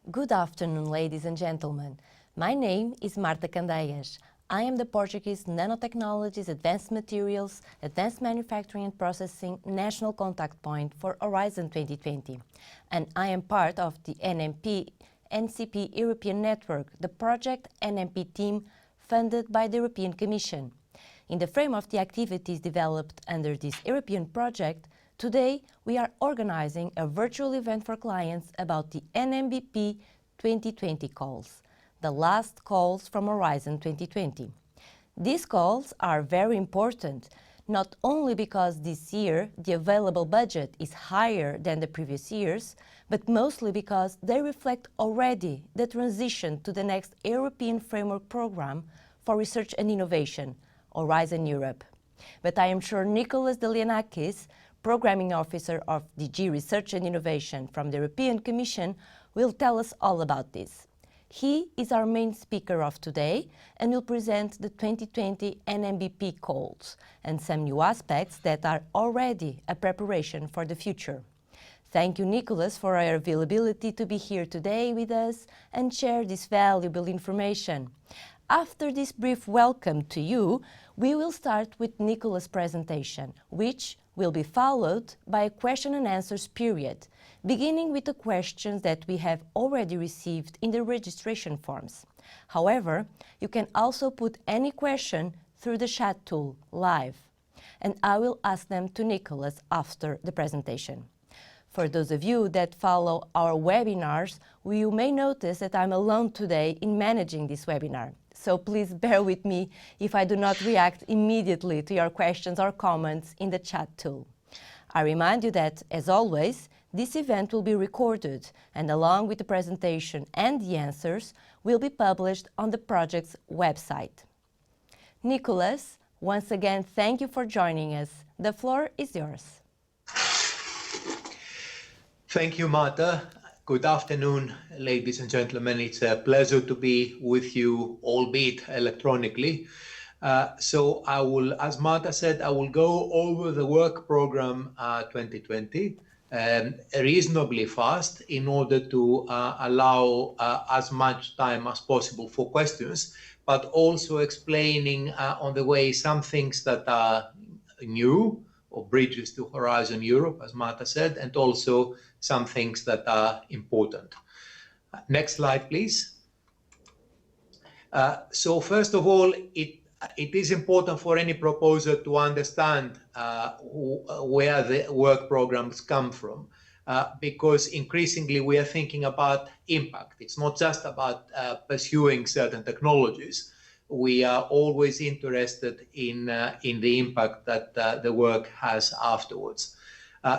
Good afternoon, ladies and gentlemen. My name is Marta Candeias. I am the Portuguese Nanotechnologies, Advanced Materials, Advanced Manufacturing and Processing National Contact Point for Horizon 2020. And I am part of the NCP European Network, the project NMBP team funded by the European Commission. In the frame of the activities developed under this European project, today we are organizing a virtual event for clients about the NMBP 2020 calls, the last calls from Horizon 2020. These calls are very important, not only because this year the available budget is higher than the previous years, but mostly because they reflect already the transition to the next European Framework Programme for Research and Innovation, Horizon Europe. But I am sure Nicholas Delianakis, Programming Officer of DG Research and Innovation from the European Commission, will tell us all about this. He is our main speaker of today and will present the 2020 NMBP calls and some new aspects that are already a preparation for the future. Thank you, Nicholas, for your availability to be here today with us and share this valuable information. After this brief welcome to you, we will start with Nicholas' presentation, which will be followed by a question and answers period, beginning with the questions that we have already received in the registration forms. However, you can also put any question through the chat tool live, and I will ask them to Nicholas after the presentation. For those of you that follow our webinars, you may notice that I'm alone today in managing this webinar. So please bear with me if I do not react immediately to your questions or comments in the chat tool. I remind you that, as always, this event will be recorded and along with the presentation and the answers will be published on the project's website. Nicholas, once again, thank you for joining us. The floor is yours. Thank you, Marta. Good afternoon, ladies and gentlemen. It's a pleasure to be with you, albeit electronically. So I will, as Marta said, I will go over the work program 2020 reasonably fast in order to allow as much time as possible for questions, but also explaining on the way some things that are new or bridges to Horizon Europe, as Marta said, and also some things that are important. Next slide, please. So first of all, it is important for any proposer to understand where the work programs come from, because increasingly we are thinking about impact. It's not just about pursuing certain technologies. We are always interested in the impact that the work has afterwards.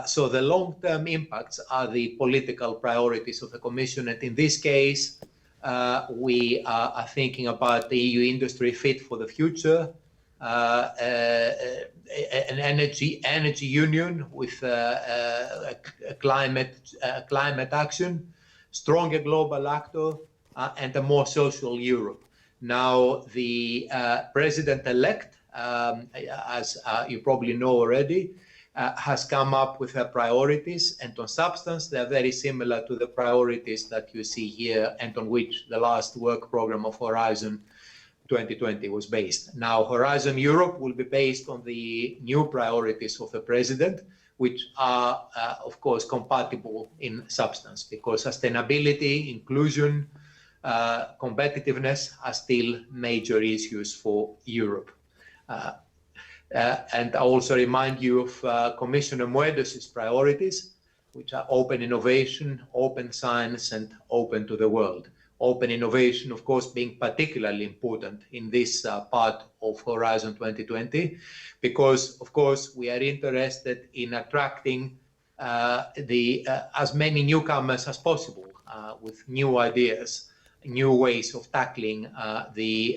So the long-term impacts are the political priorities of the Commission, and in this case, we are thinking about the EU industry fit for the future, an energy union with climate action, stronger global actor, and a more social Europe. Now, the President-elect, as you probably know already, has come up with her priorities, and on substance they are very similar to the priorities that you see here and on which the last work program of Horizon 2020 was based. Now, Horizon Europe will be based on the new priorities of the President, which are, of course, compatible in substance, because sustainability, inclusion, competitiveness are still major issues for Europe. And I also remind you of Commissioner Moedos's priorities, which are open innovation, open science, and open to the world. Open innovation, of course, being particularly important in this part of Horizon 2020, because, of course, we are interested in attracting as many newcomers as possible with new ideas, new ways of tackling the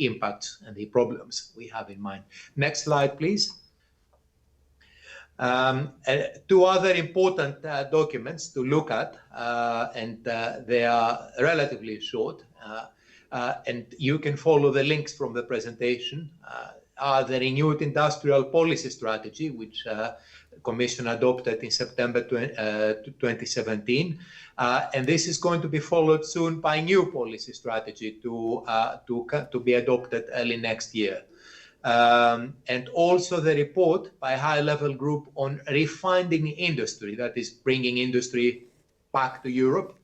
impacts and the problems we have in mind. Next slide, please. Two other important documents to look at, and they are relatively short, and you can follow the links from the presentation, are the renewed industrial policy strategy, which Commission adopted in September 2017. And this is going to be followed soon by a new policy strategy to be adopted early next year. And also the report by a high-level group on refining industry, that is bringing industry back to Europe,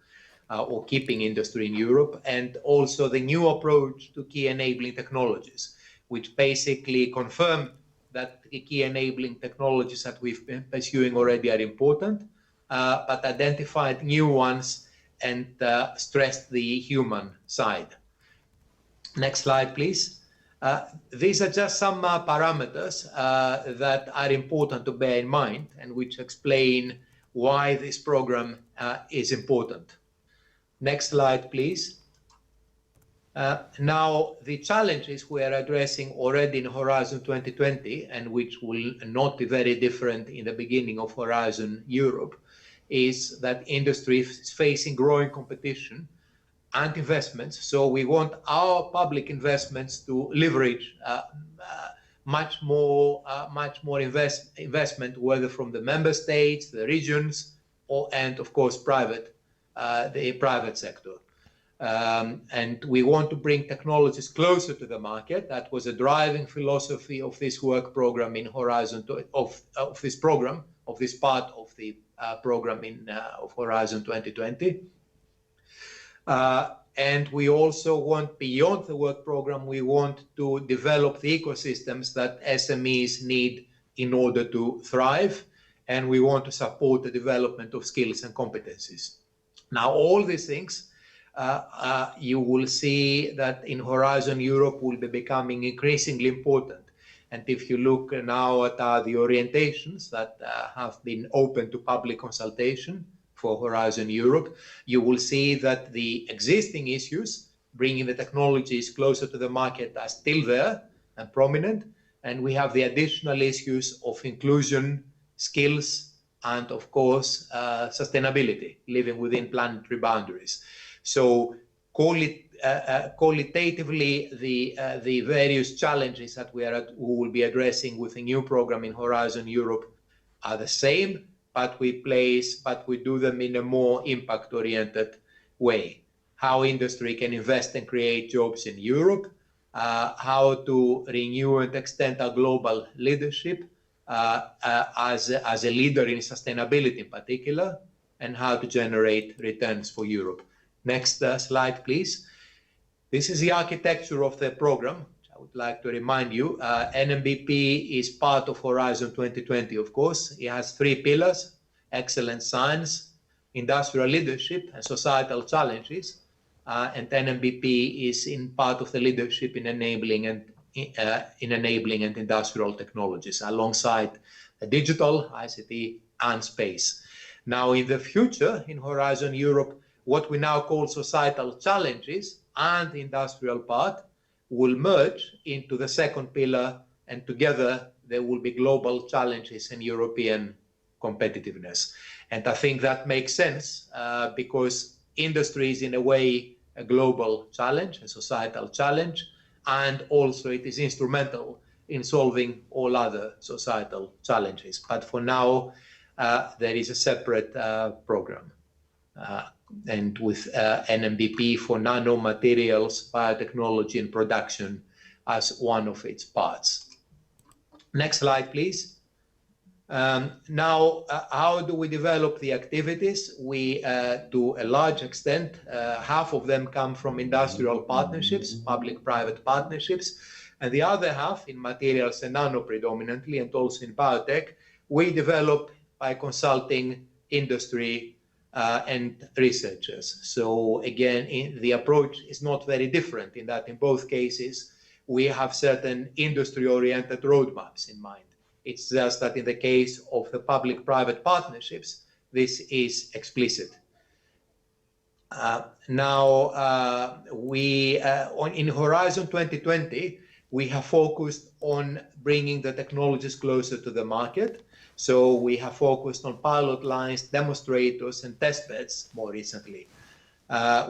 or keeping industry in Europe, and also the new approach to key enabling technologies, which basically confirmed that the key enabling technologies that we've been pursuing already are important, but identified new ones and stressed the human side. Next slide, please. These are just some parameters that are important to bear in mind and which explain why this program is important. Next slide, please. Now, the challenges we are addressing already in Horizon 2020, and which will not be very different in the beginning of Horizon Europe, is that industry is facing growing competition and investments. So we want our public investments to leverage much more investment, whether from the member states, the regions, and of course the private sector. And we want to bring technologies closer to the market. That was a driving philosophy of this work program in Horizon of this part of the program of Horizon 2020. And we also want, beyond the work program, we want to develop the ecosystems that SMEs need in order to thrive, and we want to support the development of skills and competencies. Now, all these things, you will see that in Horizon Europe will be becoming increasingly important. And if you look now at the orientations that have been open to public consultation for Horizon Europe, you will see that the existing issues, bringing the technologies closer to the market, are still there and prominent. And we have the additional issues of inclusion, skills, and of course, sustainability, living within planetary boundaries. So qualitatively, the various challenges that we will be addressing with a new program in Horizon Europe are the same, but we do them in a more impact-oriented way. How industry can invest and create jobs in Europe, how to renew and extend our global leadership as a leader in sustainability in particular, and how to generate returns for Europe. Next slide, please. This is the architecture of the program. I would like to remind you, NMBP is part of Horizon 2020, of course. It has three pillars: excellent science, industrial leadership, and societal challenges. And NMBP is in part of the leadership in enabling and industrial technologies, alongside digital, ICT, and space. Now, in the future, in Horizon Europe, what we now call societal challenges and the industrial part will merge into the second pillar, and together there will be global challenges and European competitiveness. And I think that makes sense because industry is in a way a global challenge, a societal challenge, and also it is instrumental in solving all other societal challenges. But for now, there is a separate program. And with NMBP for nanomaterials, biotechnology and production as one of its parts. Next slide, please. Now, how do we develop the activities? We, to a large extent, half of them come from industrial partnerships, public-private partnerships, and the other half in materials and nano predominantly, and also in biotech, we develop by consulting industry and researchers. So again, the approach is not very different in that in both cases, we have certain industry-oriented roadmaps in mind. It's just that in the case of the public-private partnerships, this is explicit. In Horizon 2020, we have focused on bringing the technologies closer to the market. So we have focused on pilot lines, demonstrators, and testbeds more recently.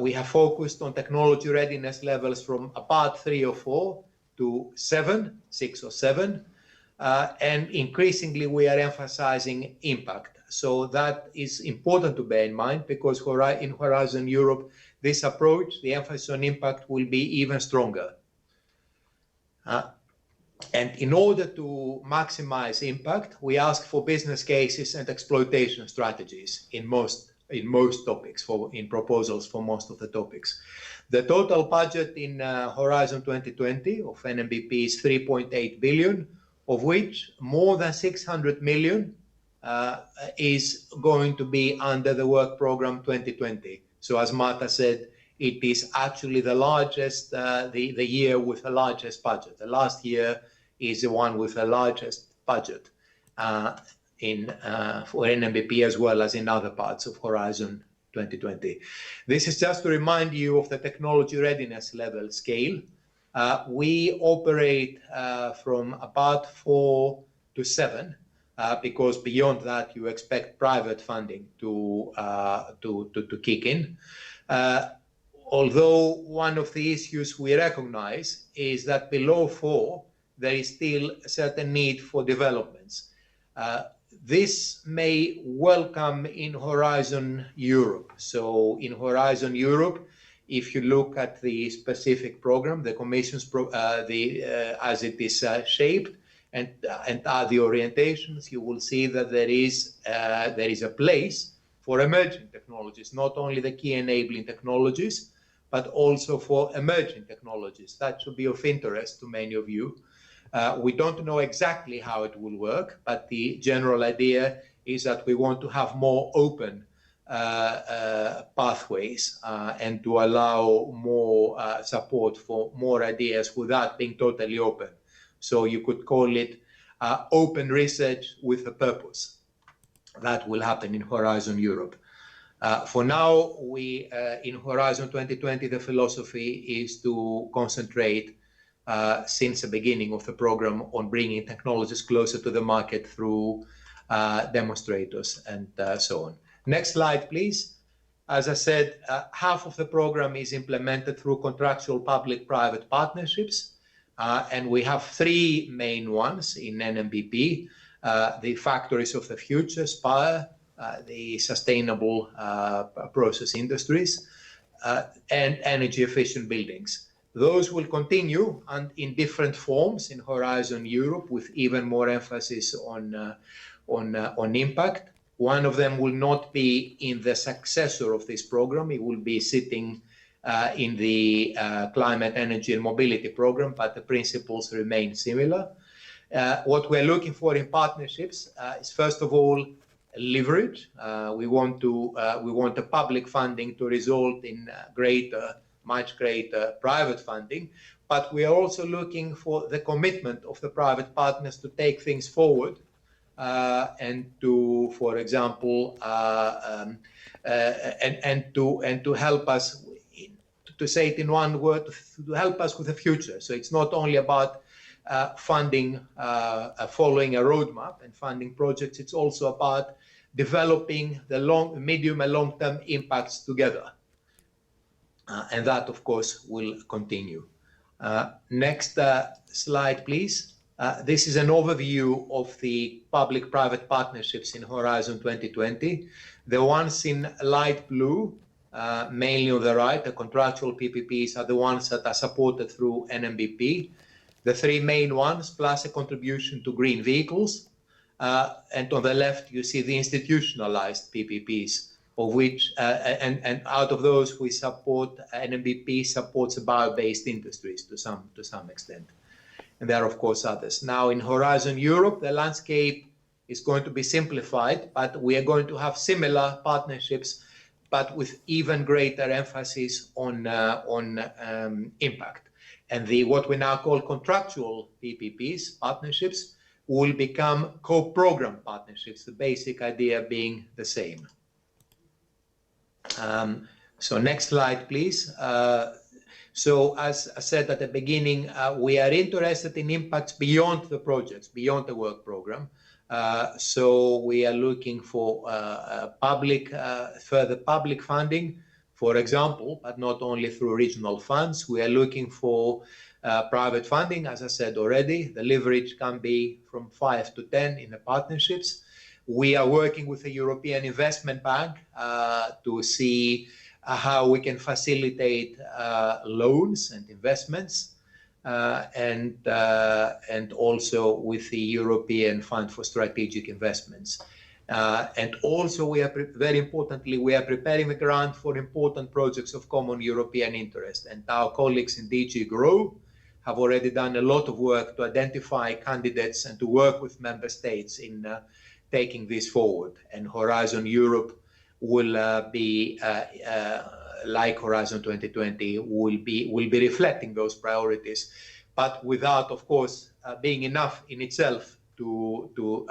We have focused on technology readiness levels from about 3 or 4 to 6 or 7. and increasingly we are emphasizing impact. So that is important to bear in mind, because in Horizon Europe, this approach, the emphasis on impact, will be even stronger. And in order to maximize impact, we ask for business cases and exploitation strategies in most topics, in proposals for most of the topics. The total budget in Horizon 2020 of NMBP is 3.8 billion, of which more than 600 million is going to be under the work program 2020. So as Marta said, it is actually the largest, the year with the largest budget. The last year is the one with the largest budget for NMBP, as well as in other parts of Horizon 2020. This is just to remind you of the technology readiness level scale. We operate from about 4 to 7, because beyond that you expect private funding to kick in. Although one of the issues we recognize is that below 4, there is still a certain need for developments. This may well come in Horizon Europe. So in Horizon Europe, if you look at the specific program, the Commission's as it is shaped, and are the orientations, you will see that there is a place for emerging technologies, not only the key enabling technologies, but also for emerging technologies. That should be of interest to many of you. We don't know exactly how it will work, but the general idea is that we want to have more open pathways and to allow more support for more ideas without being totally open. So you could call it open research with a purpose. That will happen in Horizon Europe. For now, in Horizon 2020, the philosophy is to concentrate since the beginning of the program on bringing technologies closer to the market through demonstrators and so on. Next slide, please. As I said, half of the program is implemented through contractual public-private partnerships, and we have 3 main ones in NMBP: the Factories of the Future, SPIRE, the Sustainable Process Industries, and energy-efficient buildings. Those will continue and in different forms in Horizon Europe, with even more emphasis on impact. One of them will not be in the successor of this program. It will be sitting in the Climate, Energy and Mobility program, but the principles remain similar. What we're looking for in partnerships is, first of all, leverage. We want the public funding to result in much greater private funding, but we are also looking for the commitment of the private partners to take things forward and to, for example, and to help us, to say it in one word, to help us with the future. So it's not only about funding, following a roadmap and funding projects. It's also about developing the medium and long-term impacts together. And that, of course, will continue. Next slide, please. This is an overview of the public-private partnerships in Horizon 2020. The ones in light blue, mainly on the right, the contractual PPPs, are the ones that are supported through NMBP. The 3 main ones, plus a contribution to green vehicles. And on the left, you see the institutionalized PPPs, of which, and out of those, we support, NMBP supports bio-based industries to some extent. And there are, of course, others. Now, in Horizon Europe, the landscape is going to be simplified, but we are going to have similar partnerships, but with even greater emphasis on impact. And what we now call contractual PPPs, partnerships, will become co-program partnerships, the basic idea being the same. So next slide, please. So as I said at the beginning, we are interested in impacts beyond the projects, beyond the work program. So we are looking for further public funding For example, but not only through regional funds, we are looking for private funding, as I said already. The leverage can be from 5 to 10 in the partnerships. We are working with the European Investment Bank to see how we can facilitate loans and investments, and also with the European Fund for Strategic Investments. And also, very importantly, we are preparing the grant for important projects of common European interest. And our colleagues in DG GROW have already done a lot of work to identify candidates and to work with member states in taking this forward. And Horizon Europe will be, like Horizon 2020, will be reflecting those priorities, but without, of course, being enough in itself to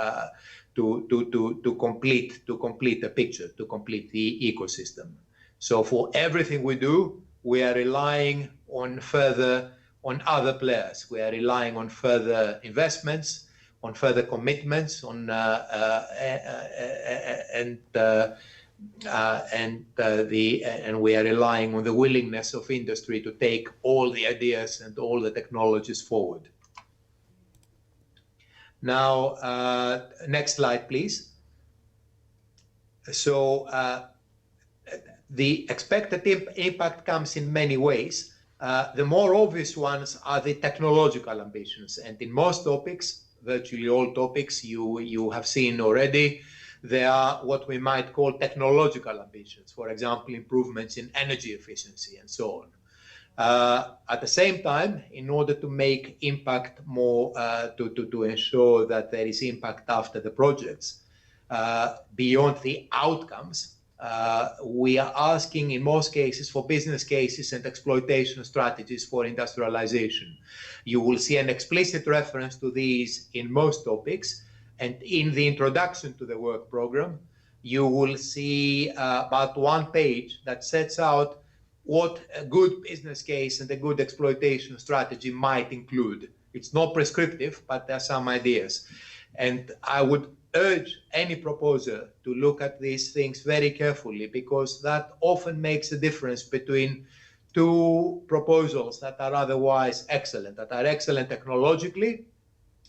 complete the picture, to complete the ecosystem. So for everything we do, we are relying on other players. We are relying on further investments, on further commitments, and we are relying on the willingness of industry to take all the ideas and all the technologies forward. Now, next slide, please. So the expected impact comes in many ways. The more obvious ones are the technological ambitions, and in most topics, virtually all topics you have seen already, there are what we might call technological ambitions, for example, improvements in energy efficiency and so on. At the same time, in order to make impact more, to ensure that there is impact after the projects, beyond the outcomes, we are asking in most cases for business cases and exploitation strategies for industrialization. You will see an explicit reference to these in most topics, and in the introduction to the work program, you will see about one page that sets out what a good business case and a good exploitation strategy might include. It's not prescriptive, but there are some ideas. And I would urge any proposer to look at these things very carefully, because that often makes a difference between two proposals that are otherwise excellent, that are excellent technologically,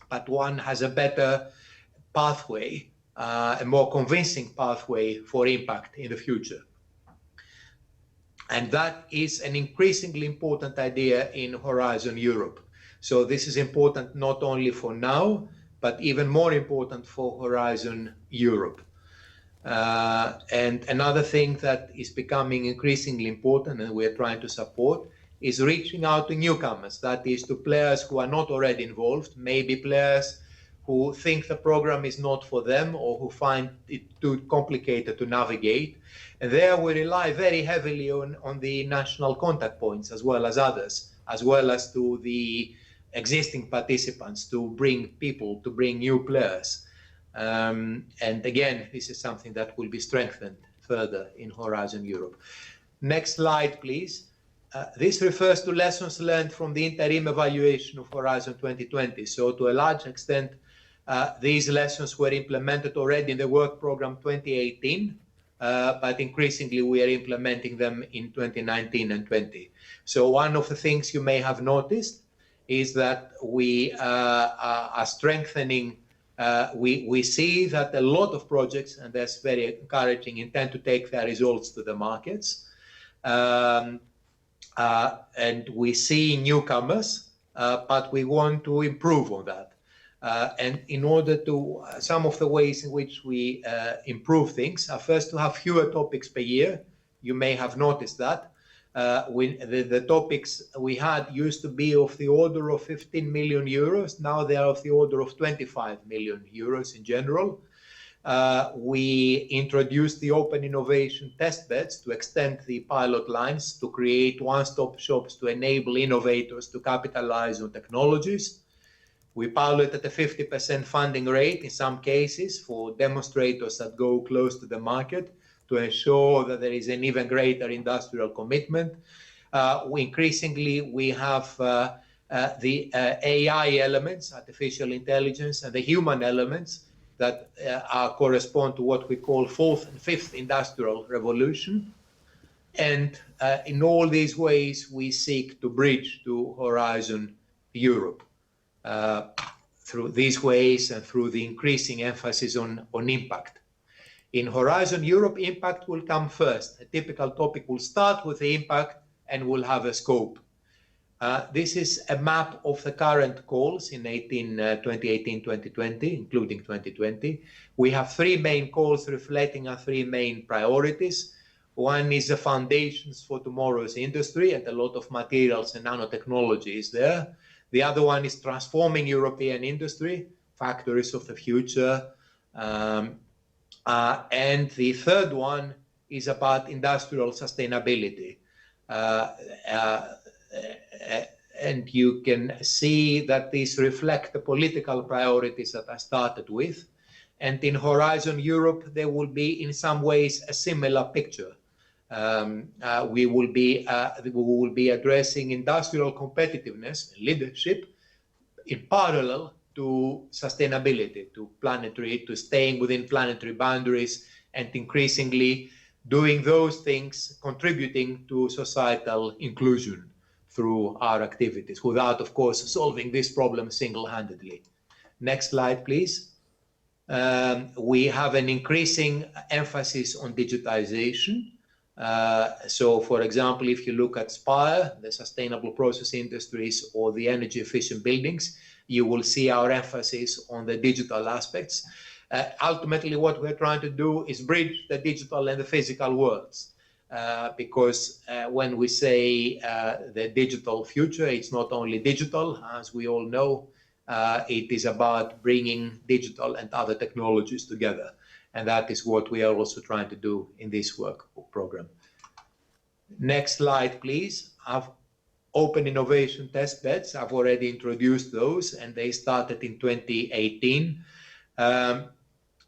but one has a better pathway, a more convincing pathway for impact in the future. And that is an increasingly important idea in Horizon Europe. So this is important not only for now, but even more important for Horizon Europe. And another thing that is becoming increasingly important and we're trying to support is reaching out to newcomers, that is to players who are not already involved, maybe players who think the program is not for them or who find it too complicated to navigate. And there we rely very heavily on the national contact points as well as others, as well as to the existing participants to bring people, to bring new players. And again, this is something that will be strengthened further in Horizon Europe. Next slide, please. This refers to lessons learned from the interim evaluation of Horizon 2020. So to a large extent, these lessons were implemented already in the work program 2018, but increasingly we are implementing them in 2019 and 20. So one of the things you may have noticed is that we are strengthening. We see that a lot of projects, and that's very encouraging, intend to take their results to the markets. And we see newcomers, but we want to improve on that. And in order to, some of the ways in which we improve things are first to have fewer topics per year. You may have noticed that. The topics we had used to be of the order of 15 million euros. Now they are of the order of 25 million euros in general. We introduced the open innovation testbeds to extend the pilot lines, to create one-stop shops to enable innovators to capitalize on technologies. We piloted a 50% funding rate in some cases for demonstrators that go close to the market to ensure that there is an even greater industrial commitment. Increasingly, we have the AI elements, artificial intelligence, and the human elements that correspond to what we call fourth and fifth industrial revolution. And in all these ways, we seek to bridge to Horizon Europe through these ways and through the increasing emphasis on impact. In Horizon Europe, impact will come first. A typical topic will start with the impact and will have a scope. This is a map of the current calls in 2018-2020, including 2020. We have three main calls reflecting our three main priorities. One is the foundations for tomorrow's industry, and a lot of materials and nanotechnology is there. The other one is transforming European industry, factories of the future. And the third one is about industrial sustainability. And you can see that these reflect the political priorities that I started with. And in Horizon Europe, there will be in some ways a similar picture. We will be addressing industrial competitiveness and leadership in parallel to sustainability, to staying within planetary boundaries, and increasingly doing those things, contributing to societal inclusion through our activities, without, of course, solving this problem single-handedly. Next slide, please. We have an increasing emphasis on digitization. So, for example, if you look at SPIRE, the sustainable process industries, or the energy efficient buildings, you will see our emphasis on the digital aspects. Ultimately, what we're trying to do is bridge the digital and the physical worlds. Because when we say the digital future, it's not only digital, as we all know, it is about bringing digital and other technologies together. And that is what we are also trying to do in this work program. Next slide, please. Open innovation test beds, I've already introduced those, and they started in 2018.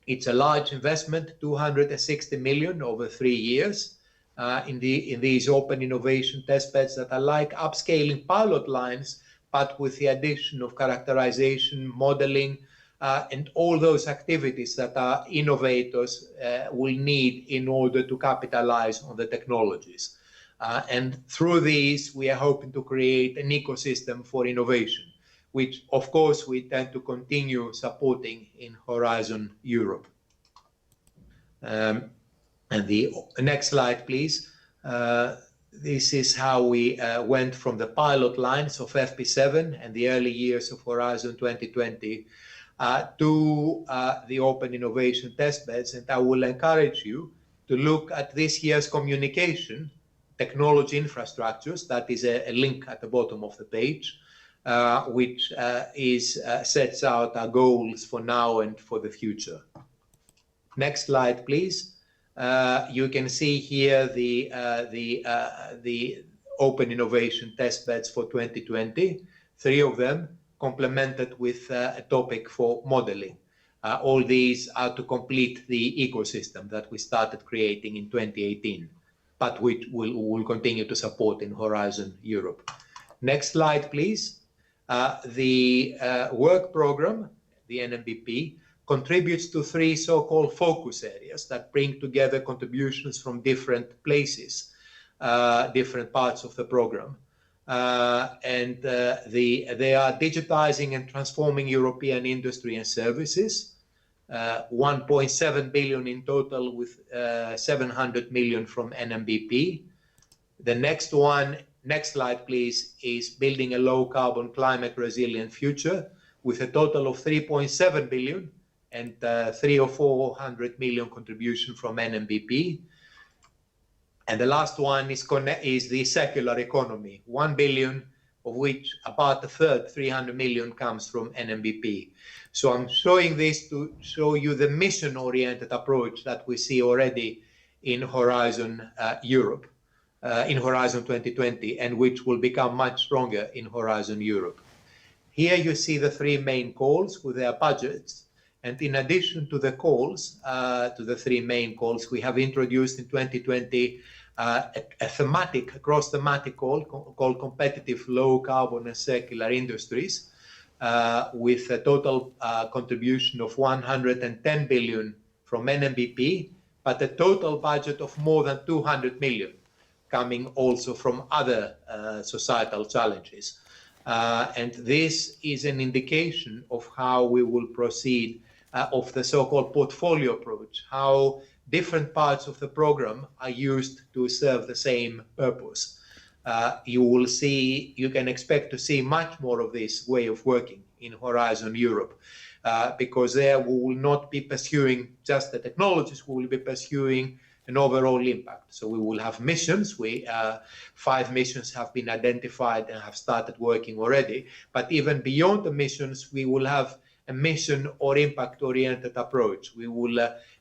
It's a large investment, 260 million over 3 years. In these open innovation test beds that are like upscaling pilot lines, but with the addition of characterization, modeling, and all those activities that our innovators will need in order to capitalize on the technologies. And through these, we are hoping to create an ecosystem for innovation, which, of course, we intend to continue supporting in Horizon Europe. And the next slide, please. This is how we went from the pilot lines of FP7 and the early years of Horizon 2020 to the open innovation test beds. And I will encourage you to look at this year's communication, technology infrastructures. That is a link at the bottom of the page, which sets out our goals for now and for the future. Next slide, please. You can see here the open innovation test beds for 2020, 3 of them complemented with a topic for modeling. All these are to complete the ecosystem that we started creating in 2018, but which we'll continue to support in Horizon Europe. Next slide, please. The work program, the NMBP, contributes to 3 so-called focus areas that bring together contributions from different places, different parts of the program. They are digitizing and transforming European industry and services, 1.7 billion in total, with 700 million from NMBP. The next slide, please, is building a low carbon climate resilient future with a total of 3.7 billion and 300 or 400 million contribution from NMBP. And the last one is the circular economy, 1 billion, of which about a third, 300 million, comes from NMBP. So I'm showing this to show you the mission-oriented approach that we see already in Horizon Europe, in Horizon 2020, and which will become much stronger in Horizon Europe. Here you see the 3 main calls with their budgets. And in addition to the calls, to the 3 main calls, we have introduced in 2020 a cross-thematic call called Competitive Low Carbon and Circular Industries, with a total contribution of 110 billion from NMBP, but a total budget of more than 200 million, coming also from other societal challenges. And this is an indication of how we will proceed of the so-called portfolio approach, how different parts of the program are used to serve the same purpose. You can expect to see much more of this way of working in Horizon Europe, because there we will not be pursuing just the technologies, we will be pursuing an overall impact. So we will have missions. 5 missions have been identified and have started working already. But even beyond the missions, we will have a mission or impact-oriented approach. We will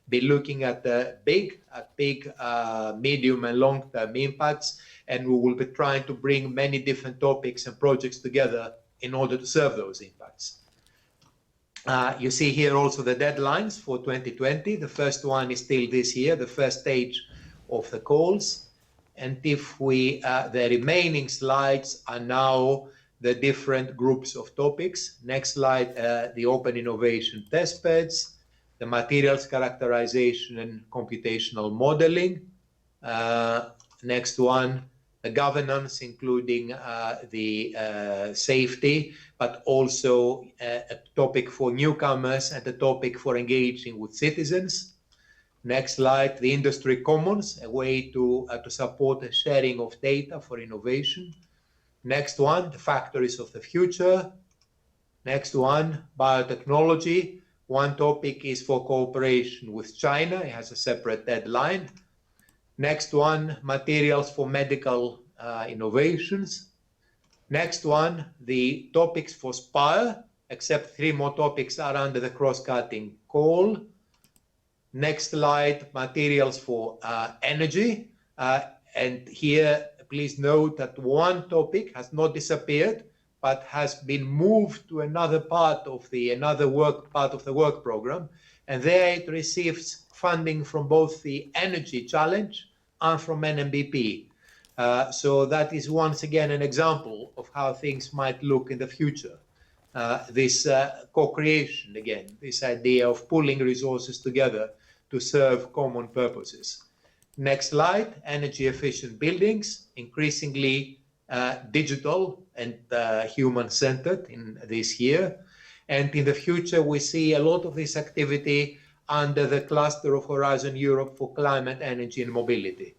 be looking at the big, medium and long-term impacts, and we will be trying to bring many different topics and projects together in order to serve those impacts. You see here also the deadlines for 2020. The first one is still this year, the first stage of the calls. And if the remaining slides are now the different groups of topics. Next slide, the open innovation testbeds, the materials characterization and computational modeling. Next one, the governance, including the safety, but also a topic for newcomers and a topic for engaging with citizens. Next slide, the industry commons, a way to support the sharing of data for innovation. Next one, the factories of the future. Next one, biotechnology. One topic is for cooperation with China. It has a separate deadline. Next one, materials for medical innovations. Next one, the topics for SPIRE, except 3 more topics are under the cross-cutting call. Next slide, materials for energy. And here, please note that one topic has not disappeared, but has been moved to another part of the work program. And there it receives funding from both the Energy Challenge and from NMBP. So that is once again an example of how things might look in the future. This co-creation again, this idea of pulling resources together to serve common purposes. Next slide, energy efficient buildings, increasingly digital and human-centered in this year. And in the future, we see a lot of this activity under the cluster of Horizon Europe for climate, energy and mobility.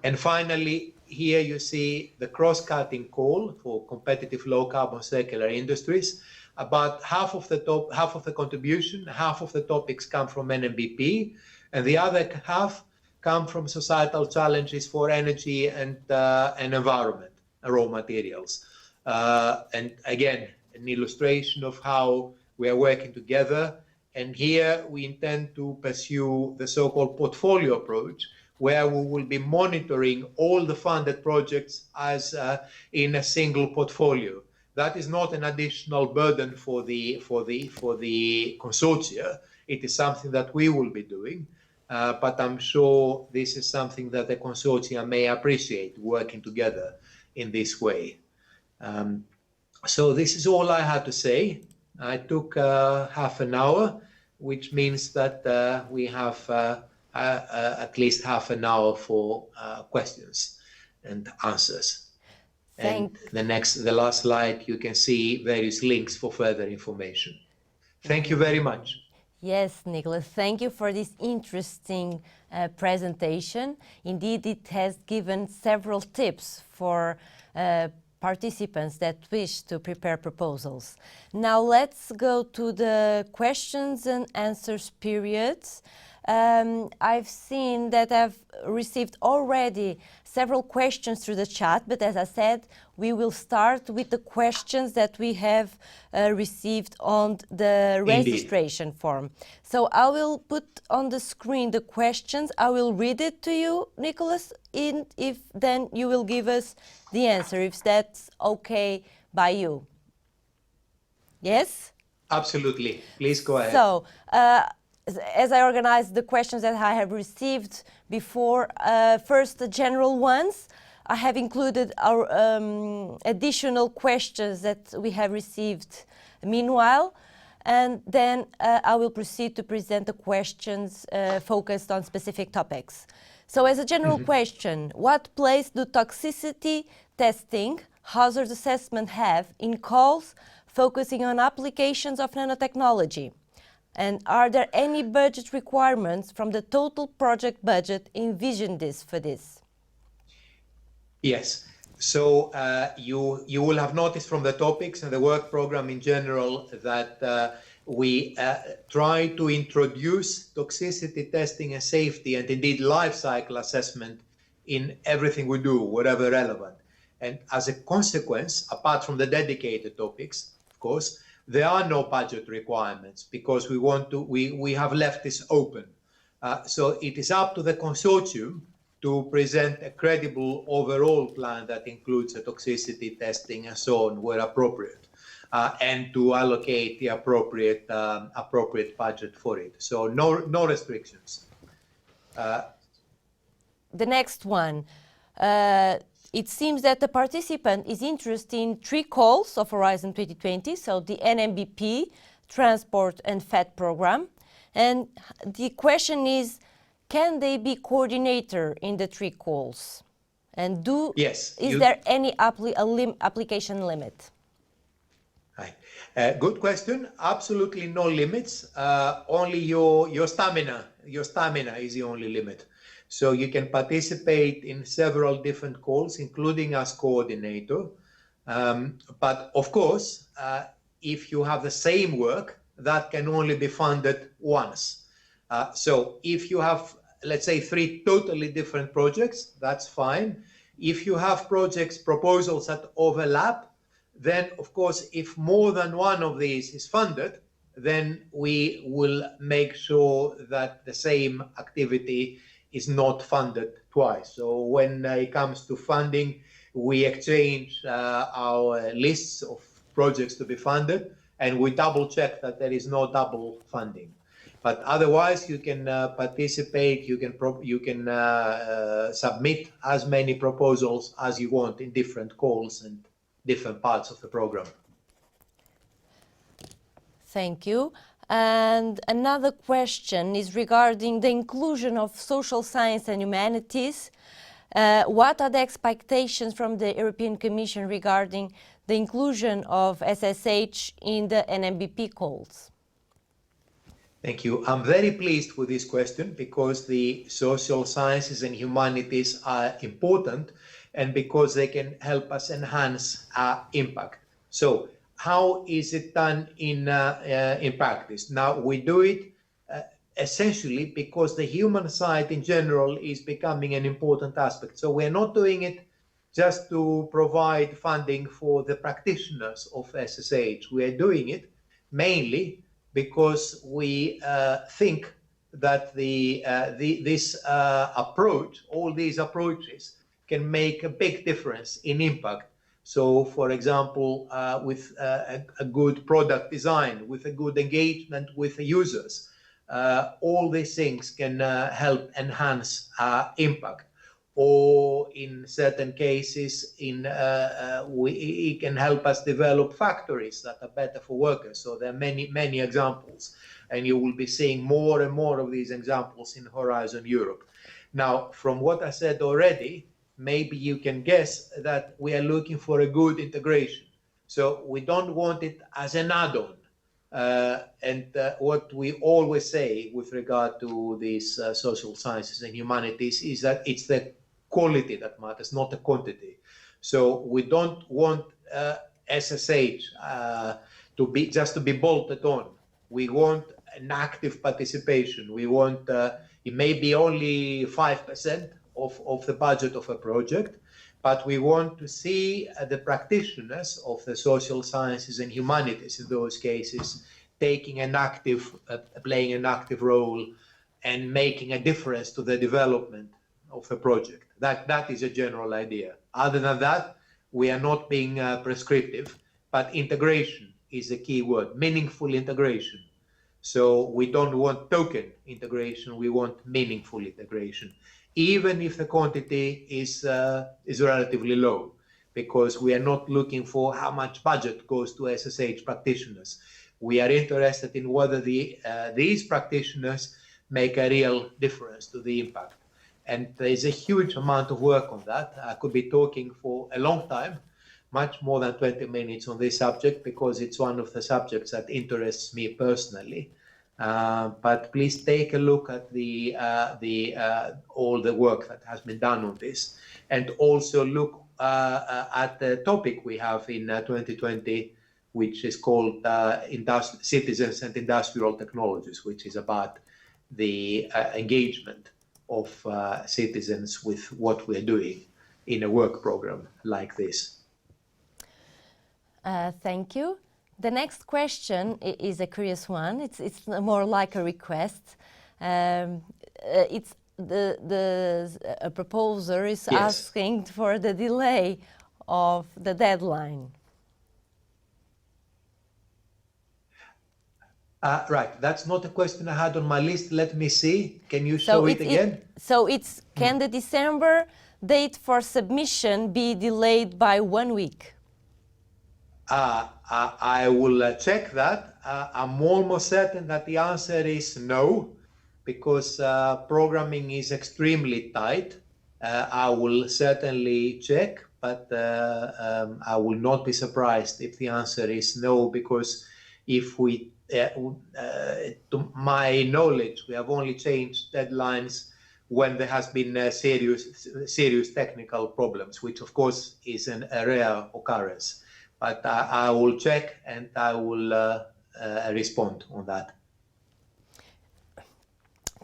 And finally, here you see the cross-cutting call for competitive low-carbon circular industries. About half of the contribution, half of the topics come from NMBP, and the other half come from societal challenges for energy and environment, raw materials. And again, an illustration of how we are working together. And here we intend to pursue the so-called portfolio approach, where we will be monitoring all the funded projects as in a single portfolio. That is not an additional burden for the consortia. It is something that we will be doing, but I'm sure this is something that the consortia may appreciate, working together in this way. So this is all I had to say. I took half an hour, which means that we have at least half an hour for questions and answers. And the last slide, you can see various links for further information. Thank you very much. Yes, Nicholas, thank you for this interesting presentation. Indeed, it has given several tips for participants that wish to prepare proposals. Now let's go to the questions and answers periods. I've seen that I've received already several questions through the chat, but as I said, we will start with the questions that we have received on the registration form. So I will put on the screen the questions. I will read it to you, Nicholas, if then you will give us the answer, if that's okay by you. Yes? Absolutely. Please go ahead. So, as I organized the questions that I have received before, first the general ones, I have included our additional questions that we have received meanwhile, and then I will proceed to present the questions focused on specific topics. So as a general question, what place do toxicity testing, hazard assessment have in calls focusing on applications of nanotechnology? And are there any budget requirements from the total project budget envisioned for this? Yes. So you will have noticed from the topics and the work program in general that we try to introduce toxicity testing and safety and indeed life cycle assessment in everything we do, whatever relevant. And as a consequence, apart from the dedicated topics, of course, there are no budget requirements because we have left this open. So it is up to the consortium to present a credible overall plan that includes a toxicity testing and so on where appropriate, and to allocate the appropriate budget for it. So no restrictions. The next one. It seems that the participant is interested in 3 calls of Horizon 2020, so the NMBP, Transport and FET program. And the question is, can they be coordinator in the 3 calls? And yes, is there any application limit? Right. Good question. Absolutely no limits. Only your stamina. Your stamina is the only limit. So you can participate in several different calls, including as coordinator. But of course, if you have the same work, that can only be funded once. So if you have, let's say, 3 totally different projects, that's fine. If you have proposals that overlap, then of course, if more than one of these is funded, then we will make sure that the same activity is not funded twice. So when it comes to funding, we exchange our lists of projects to be funded, and we double check that there is no double funding. But otherwise, you can participate, you can submit as many proposals as you want in different calls and different parts of the program. Thank you. And another question is regarding the inclusion of social science and humanities. What are the expectations from the European Commission regarding the inclusion of SSH in the NMBP calls? Thank you. I'm very pleased with this question because the social sciences and humanities are important and because they can help us enhance our impact. So how is it done in practice? Now, we do it essentially because the human side in general is becoming an important aspect. So we're not doing it just to provide funding for the practitioners of SSH. We are doing it mainly because we think that this approach, all these approaches, can make a big difference in impact. So, for example, with a good product design, with a good engagement with the users, all these things can help enhance impact. Or in certain cases, it can help us develop factories that are better for workers. So there are many examples, and you will be seeing more and more of these examples in Horizon Europe. Now, from what I said already, maybe you can guess that we are looking for a good integration. So we don't want it as an add-on. What we always say with regard to these social sciences and humanities is that it's the quality that matters, not the quantity. So we don't want SSH to be bolted on. We want an active participation. We want it may be only 5% of the budget of a project, but we want to see the practitioners of the social sciences and humanities in those cases playing an active role and making a difference to the development of the project. That is a general idea. Other than that, we are not being prescriptive, but integration is the key word, meaningful integration. So we don't want token integration, we want meaningful integration, even if the quantity is relatively low, because we are not looking for how much budget goes to SSH practitioners. We are interested in whether these practitioners make a real difference to the impact. And there's a huge amount of work on that. I could be talking for a long time, much more than 20 minutes on this subject, because it's one of the subjects that interests me personally. But please take a look at all the work that has been done on this, and also look at the topic we have in 2020, which is called Citizens and Industrial Technologies, which is about the engagement of citizens with what we're doing in a work program like this. Thank you. The next question is a curious one. It's more like a request. It's a proposer is Yes. asking for the delay of the deadline. Right, that's not a question I had on my list. Let me see. Can you show it again? Can the December date for submission be delayed by 1 week? I will check that. I'm almost certain that the answer is no, because programming is extremely tight. I will certainly check, but I will not be surprised if the answer is no, because if we, to my knowledge, we have only changed deadlines when there has been serious technical problems, which of course is a rare occurrence. But I will check and I will respond on that.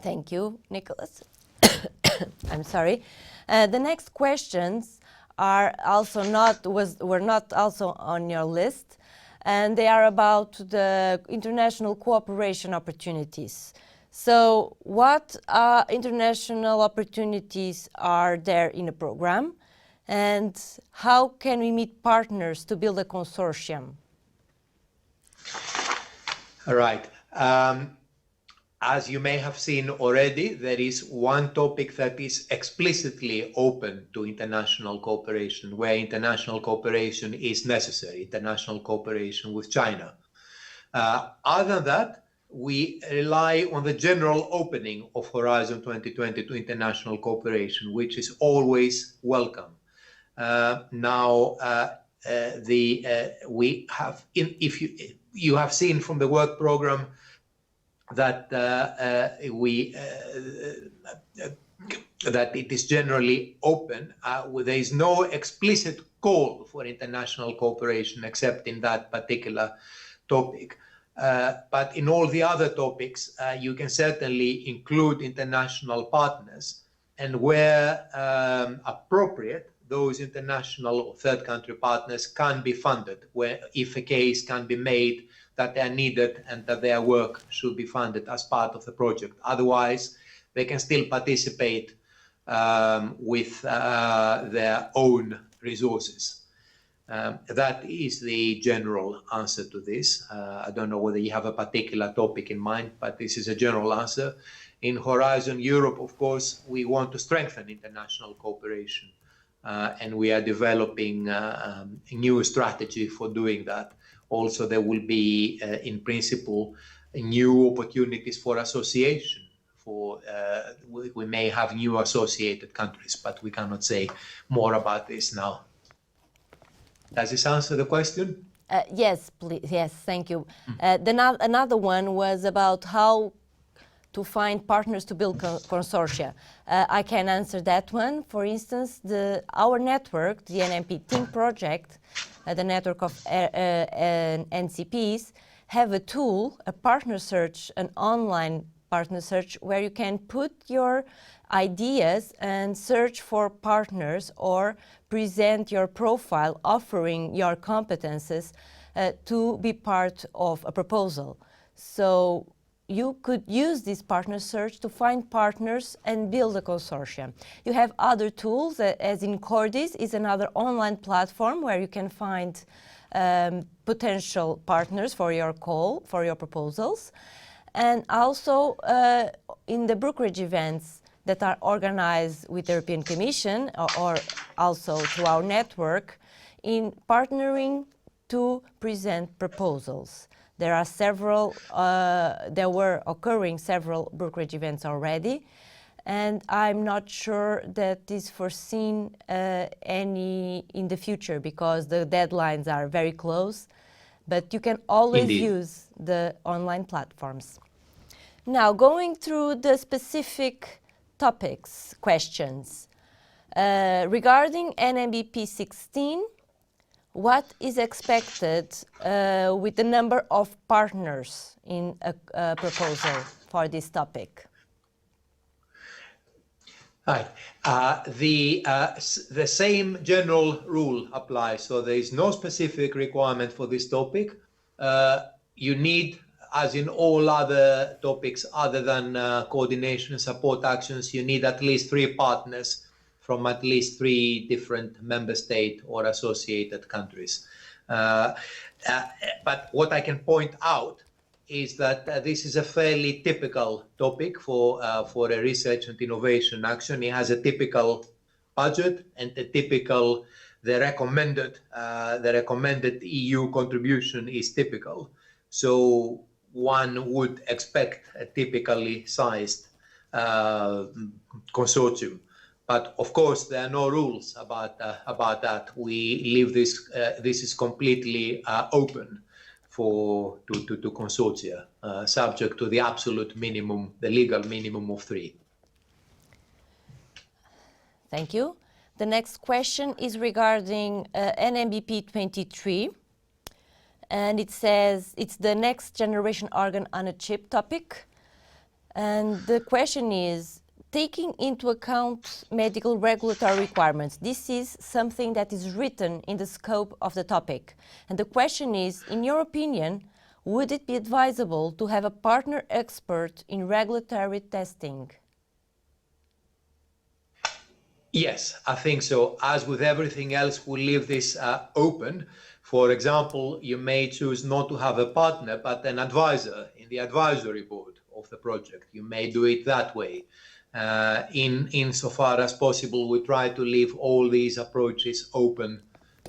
Thank you, Nicholas. I'm sorry. The next questions are also were not also on your list, and they are about the international cooperation opportunities. So, what international opportunities are there in the program? And how can we meet partners to build a consortium? All right. As you may have seen already, there is one topic that is explicitly open to international cooperation, where international cooperation is necessary, international cooperation with China. Other than that, we rely on the general opening of Horizon 2020 to international cooperation, which is always welcome. We have, if you have seen from the work program that that it is generally open. There is no explicit call for international cooperation except in that particular topic. But in all the other topics, you can certainly include international partners, and where appropriate, those international or third country partners can be funded, where if a case can be made that they are needed and that their work should be funded as part of the project. Otherwise, they can still participate with their own resources. That is the general answer to this. I don't know whether you have a particular topic in mind, but this is a general answer. In Horizon Europe, of course, we want to strengthen international cooperation. And we are developing a new strategy for doing that. Also, there will be, in principle, new opportunities for association. We may have new associated countries, but we cannot say more about this now. Does this answer the question? Yes, please. Yes, thank you. Another one was about how to find partners to build consortia. I can answer that one. For instance, our network, the NMBP Team Project, the network of NCPs, have a tool, a partner search, an online partner search, where you can put your ideas and search for partners or present your profile offering your competences to be part of a proposal. So you could use this partner search to find partners and build a consortium. You have other tools, as in Cordis is another online platform where you can find potential partners for your proposals. And also in the brokerage events that are organized with the European Commission or also through our network in partnering to present proposals. There were occurring several brokerage events already, and I'm not sure that is foreseen any in the future because the deadlines are very close, but you can always use the online platforms. Now, going through the specific topics, questions. Regarding NMBP 16, what is expected with the number of partners in a proposal for this topic? Right. The same general rule applies. So there is no specific requirement for this topic. You need, as in all other topics other than coordination and support actions, you need at least 3 partners from at least 3 different member state or associated countries. But what I can point out is that this is a fairly typical topic for a research and innovation action. It has a typical budget and the recommended EU contribution is typical. So one would expect a typically sized consortium. But of course, there are no rules about that. We leave this. This is completely open to consortia, subject to the absolute minimum, the legal minimum of 3. Thank you. The next question is regarding NMBP 23, and it says it's the next generation organ on a chip topic, and the question is, taking into account medical regulatory requirements, this is something that is written in the scope of the topic. And the question is, in your opinion, would it be advisable to have a partner expert in regulatory testing? Yes, I think so. As with everything else, we'll leave this open. For example, you may choose not to have a partner, but an advisor in the advisory board of the project. You may do it that way. Insofar as possible, we try to leave all these approaches open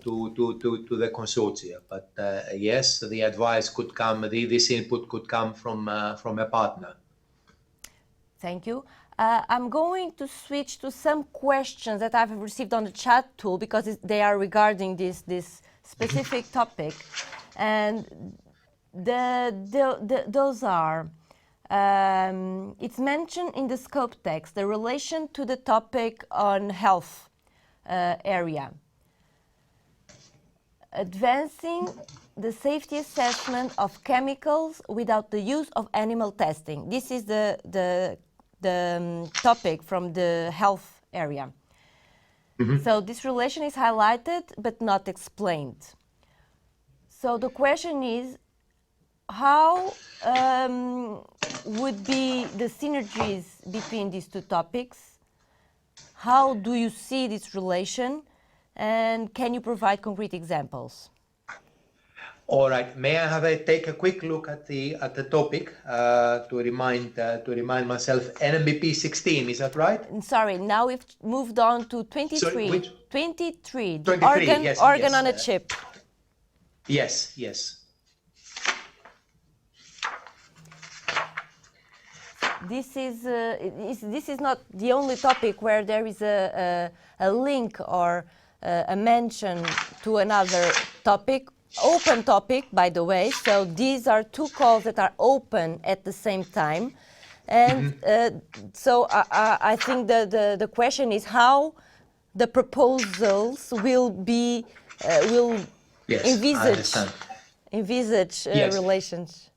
to the consortia. But yes, the advice could come, this input could come from a partner. Thank you. I'm going to switch to some questions that I've received on the chat tool because they are regarding this specific topic. And those are, it's mentioned in the scope text, the relation to the topic on health area. Advancing the safety assessment of chemicals without the use of animal testing. This is the topic from the health area. Mm-hmm. So this relation is highlighted but not explained. So the question is, how would be the synergies between these 2 topics? How do you see this relation? And can you provide concrete examples? All right. May I take a quick look at the topic to remind myself? NMBP 16, is that right? Sorry, now we've moved on to 23. Sorry, which? 23, the 23, yes, organ on a chip. Yes. This is not the only topic where there is a link or a mention to another topic. Open topic, by the way, so these are 2 calls that are open at the same time. And so I think the question is how the proposals will be, envisage yes. relations.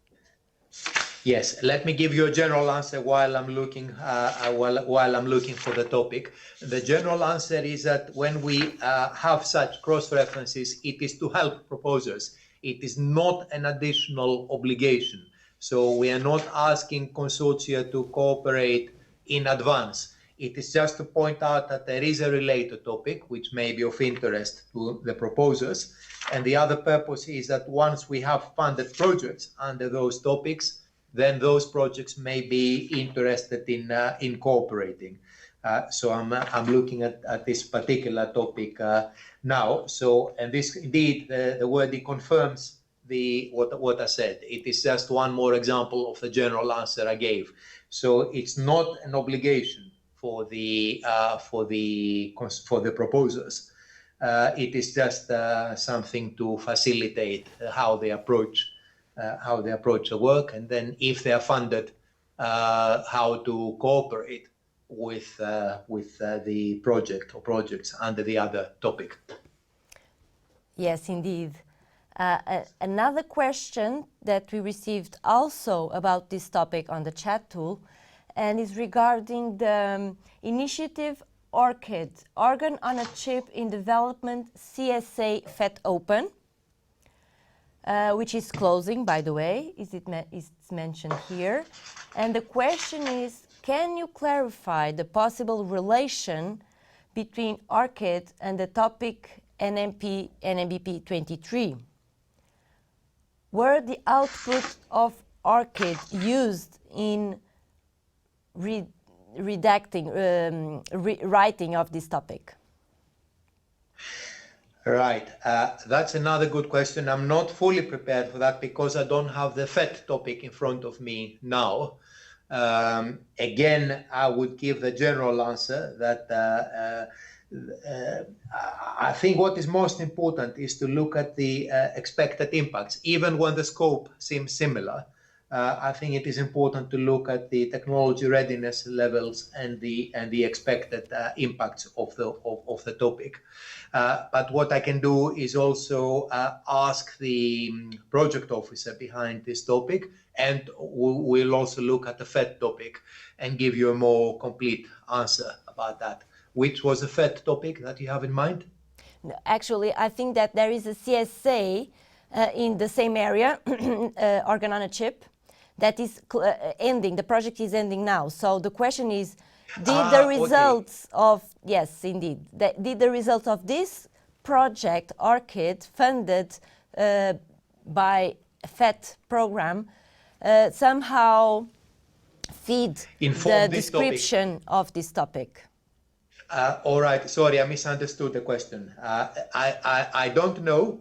Yes, let me give you a general answer while I'm looking for the topic. The general answer is that when we have such cross-references, it is to help proposers. It is not an additional obligation. So we are not asking consortia to cooperate in advance. It is just to point out that there is a related topic which may be of interest to the proposers. And the other purpose is that once we have funded projects under those topics, then those projects may be interested in cooperating. So I'm looking at this particular topic now. So, and this indeed, the wording confirms what I said. It is just one more example of the general answer I gave. So it's not an obligation for the proposers. It is just something to facilitate how they approach the work, and then if they are funded, how to cooperate with the project or projects under the other topic. Yes, indeed. Another question that we received also about this topic on the chat tool, and is regarding the initiative ORCID, Organ on a Chip in Development CSA FET Open, which is closing, by the way, it's mentioned here. And the question is, can you clarify the possible relation between ORCID and the topic NMBP 23? Were the output of ORCID used in writing of this topic? Right, that's another good question. I'm not fully prepared for that because I don't have the FET topic in front of me now. Again, I would give the general answer that I think what is most important is to look at the expected impacts. Even when the scope seems similar, I think it is important to look at the technology readiness levels and the expected impacts of the topic. But what I can do is also ask the project officer behind this topic, and we'll also look at the FET topic and give you a more complete answer about that. Which was the FET topic that you have in mind? Actually, I think that there is a CSA in the same area, organ on a chip, that is ending. The project is ending now. So the question is, did the results of, yes, indeed, did the results of this project, ORCID, funded by FET program, somehow feed the description of this topic? All right, sorry, I misunderstood the question. I don't know.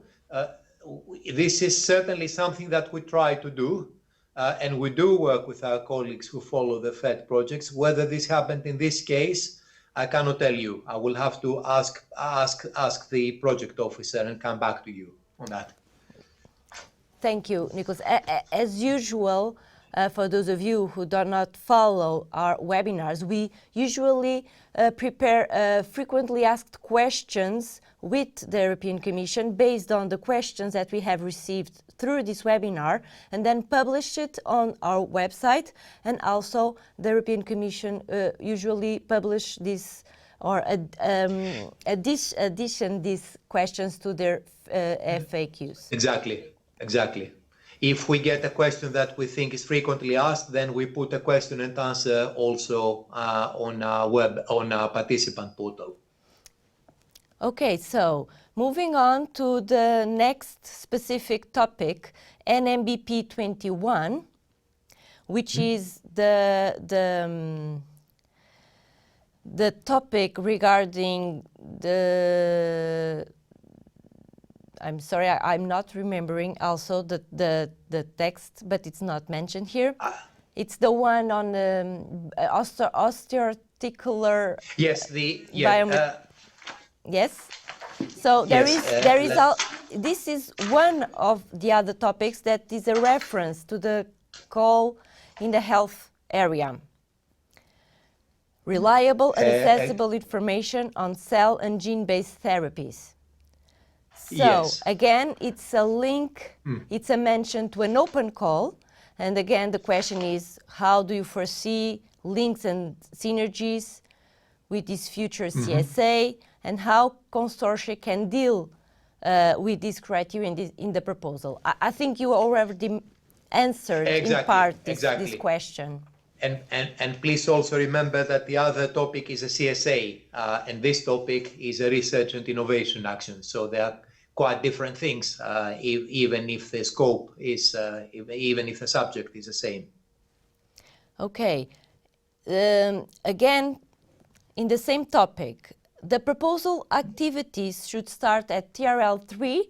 This is certainly something that we try to do, and we do work with our colleagues who follow the FET projects. Whether this happened in this case, I cannot tell you. I will have to ask the project officer and come back to you on that. Thank you, Nicholas. As usual, for those of you who do not follow our webinars, we usually prepare frequently asked questions with the European Commission based on the questions that we have received through this webinar, and then publish it on our website. And also the European Commission usually publish this or addition these questions to their FAQs. Exactly. If we get a question that we think is frequently asked, then we put a question and answer also on our participant portal. Okay, so moving on to the next specific topic, NMBP 21, which is the topic regarding the. I'm sorry, I'm not remembering also the text, but it's not mentioned here. It's the one on osteoarticular. Yes, yes. So there is this is one of the other topics that is a reference to the call in the health area. Reliable and accessible information on cell and gene-based therapies. So again, it's a link, it's a mention to an open call. And again, the question is, how do you foresee links and synergies with this future CSA, and how consortia can deal with this criteria in the proposal? I think you already answered in part this question. And please also remember that the other topic is a CSA, and this topic is a research and innovation action. So they are quite different things, even if the scope is, even if the subject is the same. Okay. Again, in the same topic, the proposal activities should start at TRL 3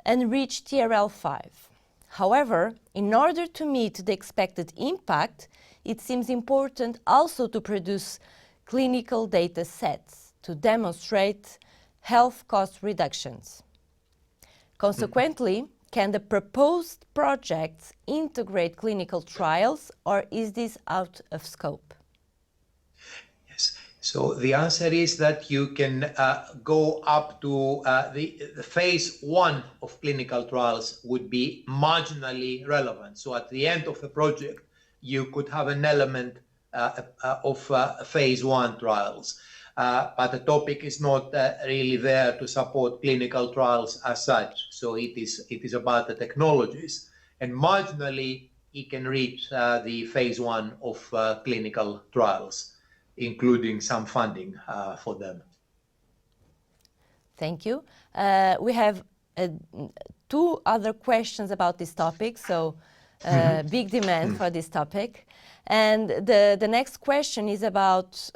and reach TRL 5. However, in order to meet the expected impact, it seems important also to produce clinical data sets to demonstrate health cost reductions. Consequently, can the proposed projects integrate clinical trials, or is this out of scope? Yes. So the answer is that you can go up to the phase 1 of clinical trials would be marginally relevant. So at the end of the project, you could have an element of phase 1 trials. But the topic is not really there to support clinical trials as such. So it is about the technologies. And marginally, it can reach the phase 1 of clinical trials, including some funding for them. Thank you. We have 2 other questions about this topic, so big demand for this topic. And the next question is about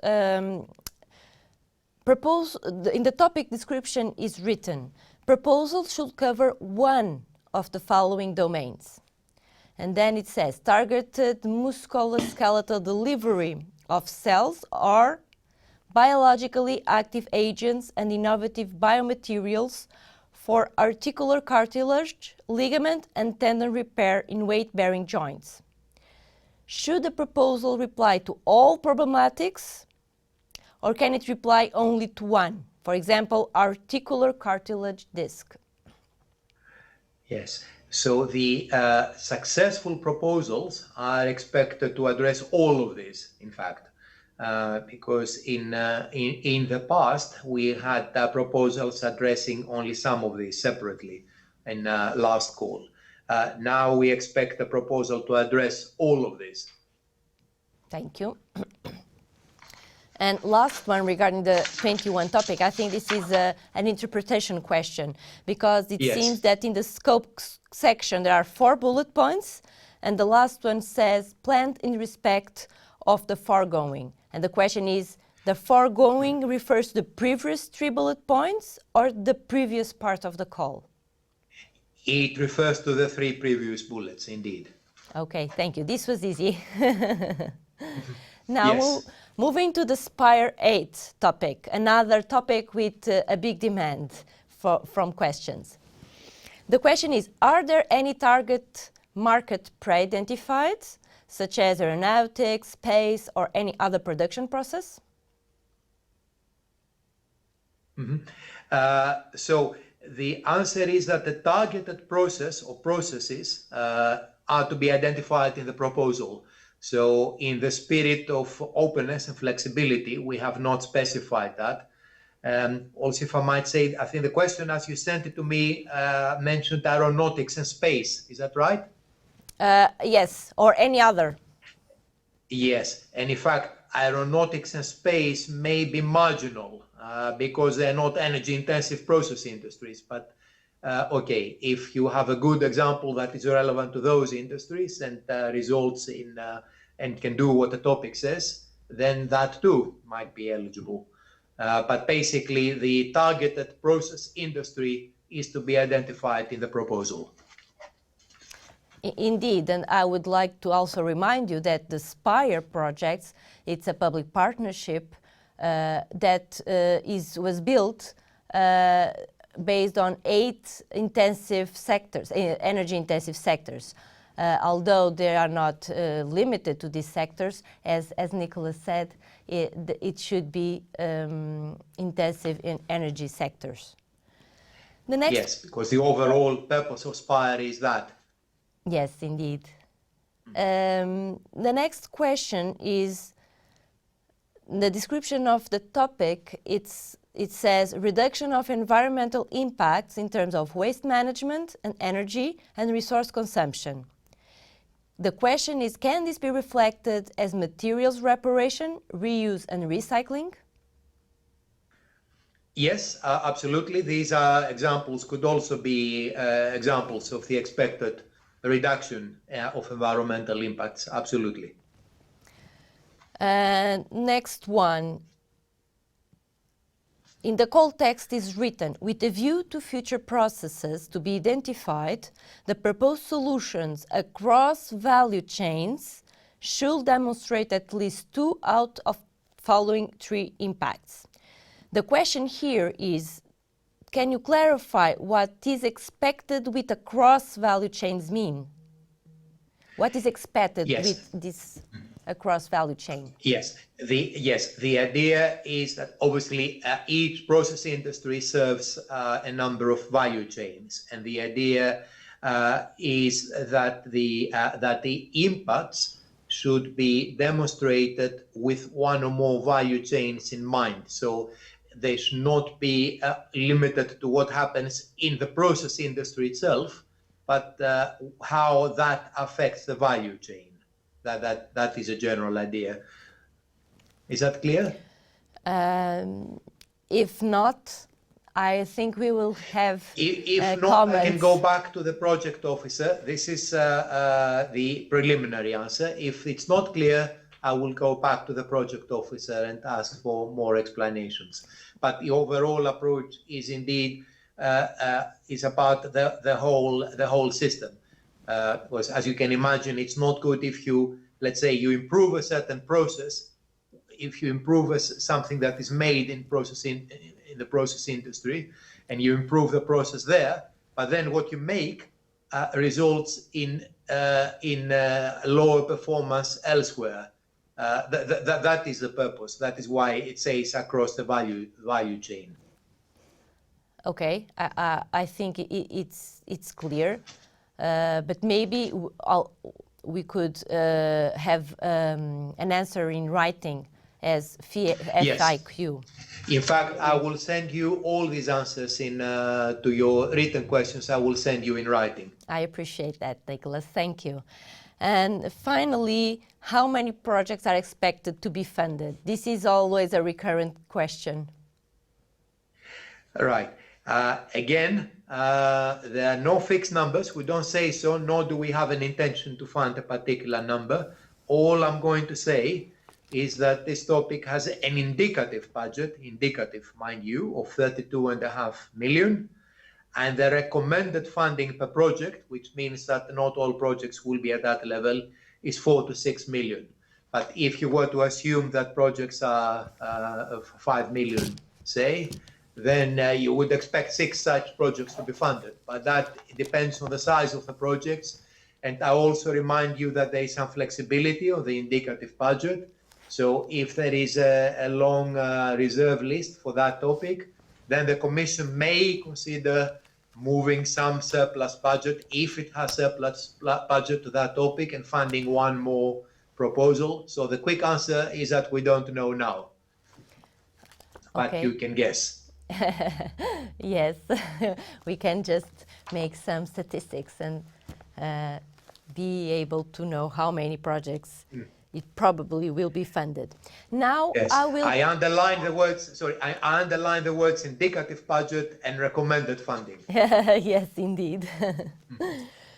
in the topic description is written, proposal should cover one of the following domains. And then it says, targeted musculoskeletal delivery of cells or biologically active agents and innovative biomaterials for articular cartilage, ligament and tendon repair in weight-bearing joints. Should the proposal reply to all problematics, or can it reply only to one? For example, articular cartilage disc. Yes. So the successful proposals are expected to address all of this, in fact, because in the past we had proposals addressing only some of these separately in last call. Now we expect the proposal to address all of this. Thank you. And last one regarding the 21 topic, I think this is an interpretation question, because it seems that in the scope section there are 4 bullet points, and the last one says planned in respect of the foregoing. And the question is, the foregoing refers to the previous 3 bullet points or the previous part of the call? It refers to the 3 previous bullets, indeed. Okay, thank you. This was easy. Now, moving to the Spire 8 topic, another topic with a big demand from questions. The question is, are there any target market pre-identified, such as aeronautics, space, or any other production process? So the answer is that the targeted process or processes are to be identified in the proposal. So in the spirit of openness and flexibility, we have not specified that. Also, if I might say, I think the question as you sent it to me mentioned aeronautics and space. Is that right? Yes, or any other. Yes, and in fact, aeronautics and space may be marginal because they're not energy-intensive process industries. But okay, if you have a good example that is relevant to those industries and results in and can do what the topic says, then that too might be eligible. But basically, the targeted process industry is to be identified in the proposal. Indeed, and I would like to also remind you that the Spire projects, it's a public partnership that was built based on 8 intensive sectors, energy-intensive sectors. Although they are not limited to these sectors, as Nicholas said, it should be intensive in energy sectors. The next yes, because the overall purpose of Spire is that. Yes, indeed. The next question is the description of the topic. It says reduction of environmental impacts in terms of waste management and energy and resource consumption. The question is, can this be reflected as materials reparation, reuse and recycling? Yes, absolutely. These are examples, could also be examples of the expected reduction of environmental impacts, absolutely. Next one. In the call text is written, with a view to future processes to be identified, the proposed solutions across value chains should demonstrate at least 2 out of following three impacts. The question here is, can you clarify what is expected with across value chains mean? What is expected with this across value chain? Yes, the idea is that obviously each process industry serves a number of value chains, and the idea is that the impacts should be demonstrated with one or more value chains in mind. So they should not be limited to what happens in the process industry itself, but how that affects the value chain. That is a general idea. Is that clear? If not, I think we will have If not, comments. I can go back to the project officer. This is the preliminary answer. If it's not clear, I will go back to the project officer and ask for more explanations. But the overall approach is indeed is about the whole system. Because as you can imagine, it's not good if you, let's say, you improve a certain process. If you improve something that is made in the process industry, and you improve the process there, but then what you make results in lower performance elsewhere. That is the purpose. That is why it says across the value chain. Okay, I think it's clear, but maybe we could have an answer in writing as FIQ. In fact, I will send you all these answers to your written questions. I will send you in writing. I appreciate that, Nicholas. Thank you. And finally, how many projects are expected to be funded? This is always a recurrent question. Right. Again, there are no fixed numbers. We don't say so, nor do we have an intention to fund a particular number. All I'm going to say is that this topic has an indicative budget, indicative, mind you, of 32.5 million. And the recommended funding per project, which means that not all projects will be at that level, is 4 to 6 million. But if you were to assume that projects are of 5 million, say, then you would expect 6 such projects to be funded. But that depends on the size of the projects. And I also remind you that there is some flexibility on the indicative budget. So if there is a long reserve list for that topic, then the Commission may consider moving some surplus budget, if it has surplus budget to that topic, and funding one more proposal. So the quick answer is that we don't know now, but Okay. you can guess. Yes, we can just make some statistics and be able to know how many projects it probably will be funded. Now Yes. I underline the words. Sorry, I underline the words indicative budget and recommended funding. Yes, indeed.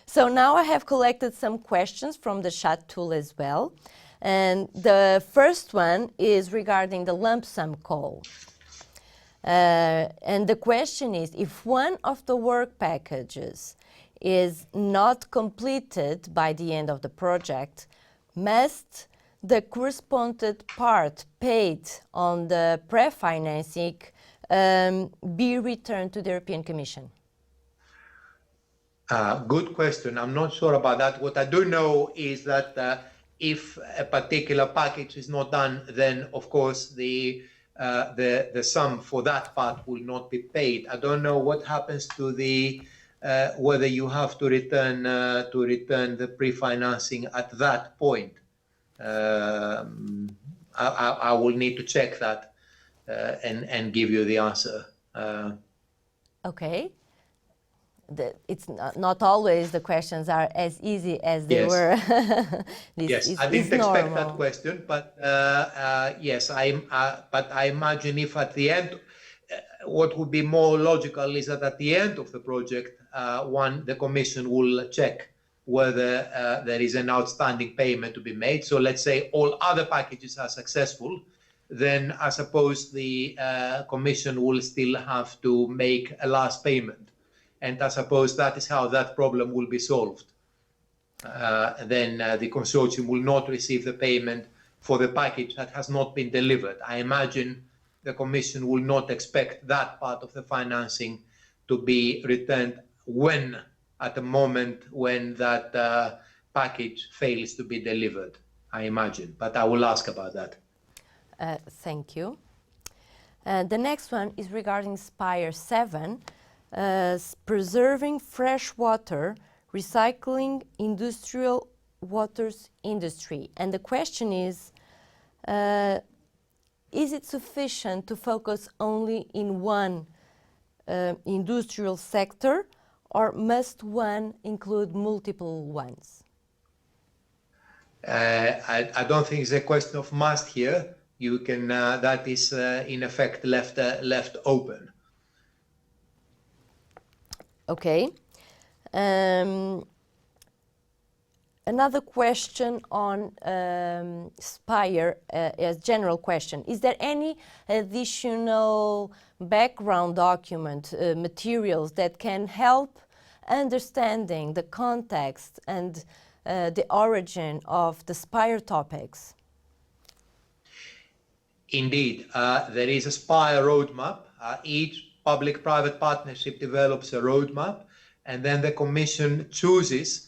So now I have collected some questions from the chat tool as well. And the first one is regarding the lump sum call. And the question is, if one of the work packages is not completed by the end of the project, must the correspondent part paid on the pre-financing be returned to the European Commission? Good question. I'm not sure about that. What I do know is that if a particular package is not done, then of course the sum for that part will not be paid. I don't know what happens to the whether you have to return the pre-financing at that point. I will need to check that and give you the answer. Okay. It's not always the questions are as easy as they Yes. were. Yes, I didn't expect that question, but yes, but I imagine if at the end, what would be more logical is that at the end of the project, the Commission will check whether there is an outstanding payment to be made. So let's say all other packages are successful, then I suppose the Commission will still have to make a last payment. And I suppose that is how that problem will be solved. Then the consortium will not receive the payment for the package that has not been delivered. I imagine the Commission will not expect that part of the financing to be returned at the moment when that package fails to be delivered, I imagine. But I will ask about that. Thank you. The next one is regarding Spire 7, preserving fresh water, recycling industrial waters industry. And the question is it sufficient to focus only in one industrial sector, or must one include multiple ones? I don't think it's a question of must here. You can that is in effect left open. Okay. Another question on Spire, as general question. Is there any additional background document materials that can help understanding the context and the origin of the Spire topics? Indeed, there is a Spire roadmap. Each public-private partnership develops a roadmap, and then the Commission chooses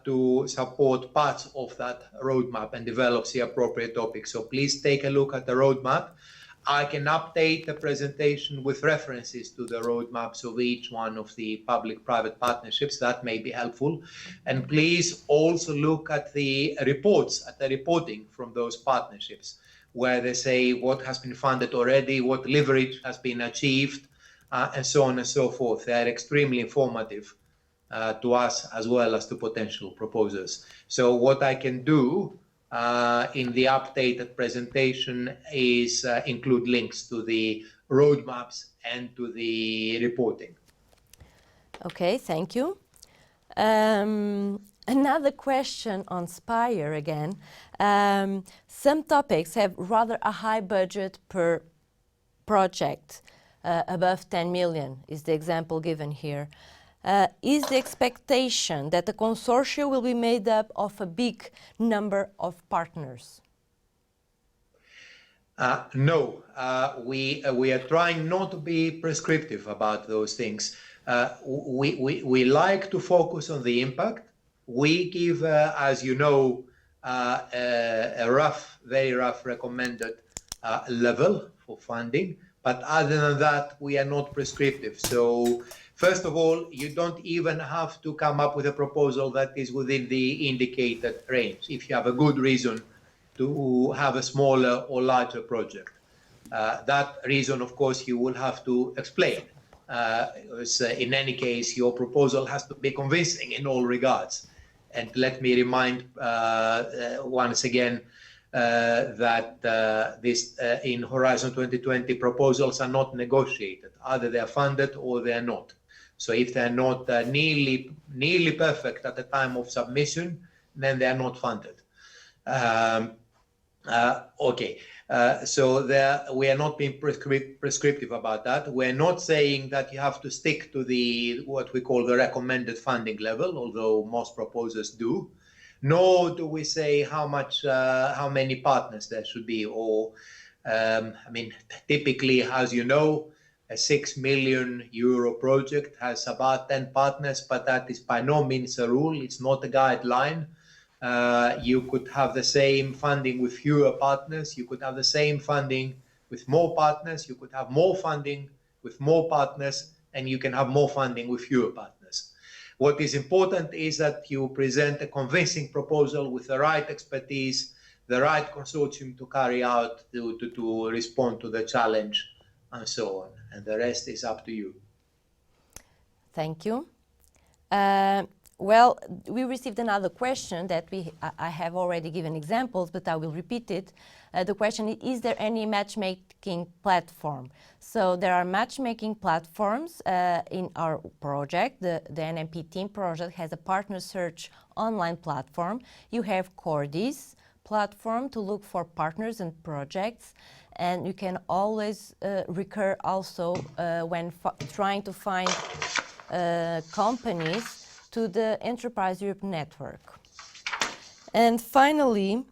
to support parts of that roadmap and develops the appropriate topics. So please take a look at the roadmap. I can update the presentation with references to the roadmaps of each one of the public-private partnerships. That may be helpful. And please also look at the reports, at the reporting from those partnerships, where they say what has been funded already, what leverage has been achieved, and so on and so forth. They are extremely informative to us as well as to potential proposers. So what I can do in the updated presentation is include links to the roadmaps and to the reporting. Okay, thank you. Another question on Spire again. Some topics have rather a high budget per project, above 10 million is the example given here. Is the expectation that the consortia will be made up of a big number of partners? No, we are trying not to be prescriptive about those things. We like to focus on the impact. We give, as you know, a very rough recommended level for funding. But other than that, we are not prescriptive. So first of all, you don't even have to come up with a proposal that is within the indicated range if you have a good reason to have a smaller or larger project. That reason, of course, you will have to explain. In any case, your proposal has to be convincing in all regards. And let me remind once again that this in Horizon 2020 proposals are not negotiated. Either they are funded or they are not. So if they are not nearly perfect at the time of submission, then they are not funded. Okay, so we are not being prescriptive about that. We're not saying that you have to stick to what we call the recommended funding level, although most proposers do. Nor do we say how many partners there should be. Or, I mean, typically, as you know, a €6 million project has about 10 partners, but that is by no means a rule. It's not a guideline. You could have the same funding with fewer partners. You could have the same funding with more partners. You could have more funding with more partners, and you can have more funding with fewer partners. What is important is that you present a convincing proposal with the right expertise, the right consortium to carry out, to respond to the challenge, and so on. And the rest is up to you. Thank you. Well, we received another question that I have already given examples, but I will repeat it. The question is there any matchmaking platform? So there are matchmaking platforms in our project. The NMP team project has a partner search online platform. You have Cordis platform to look for partners and projects. And you can always recur also when trying to find companies to the Enterprise Europe network. And finally,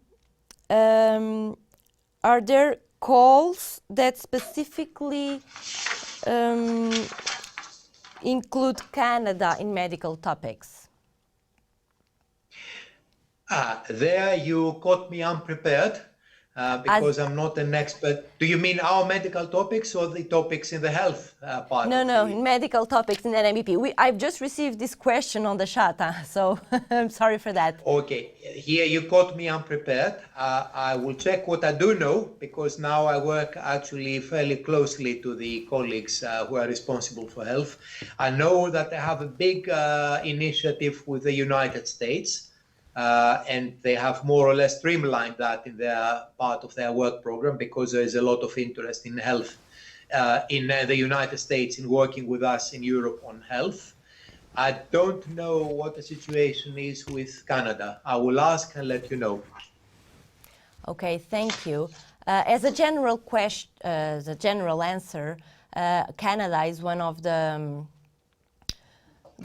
are there calls that specifically include Canada in medical topics? There you caught me unprepared because I'm not an expert. Do you mean our medical topics or the topics in the health part No, of no, the... in medical topics in NMBP. I've just received this question on the chat, so I'm sorry for that. Okay, here you caught me unprepared. I will check what I do know, because now I work actually fairly closely to the colleagues who are responsible for health. I know that they have a big initiative with the United States, and they have more or less streamlined that in their part of their work program, because there is a lot of interest in health in the United States in working with us in Europe on health. I don't know what the situation is with Canada. I will ask and let you know. Okay, thank you. As a general question, as a general answer, Canada is one of the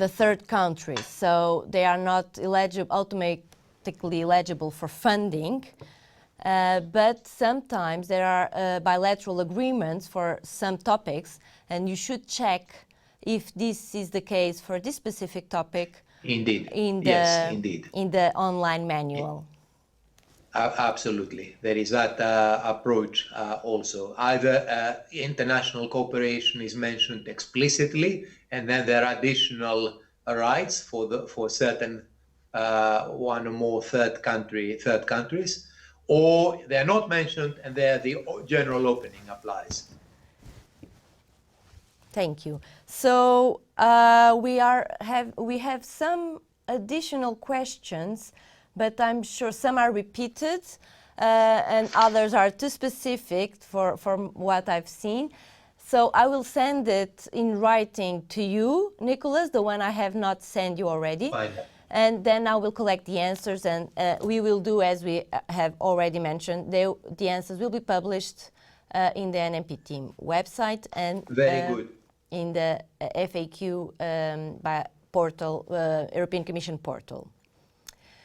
third countries, so they are not automatically eligible for funding. But sometimes there are bilateral agreements for some topics, and you should check if this is the case for this specific topic. Indeed. In the, yes, indeed. In the online manual. Absolutely. There is that approach also. Either international cooperation is mentioned explicitly, and then there are additional rights for certain one or more third countries, or they're not mentioned and there the general opening applies. Thank you. So we have some additional questions, but I'm sure some are repeated and others are too specific from what I've seen. So I will send it in writing to you, Nicholas, the one I have not sent you already. Fine. And then I will collect the answers, and we will do as we have already mentioned. The answers will be published in the NMP team website and Very good. In the FAQ by portal, European Commission portal.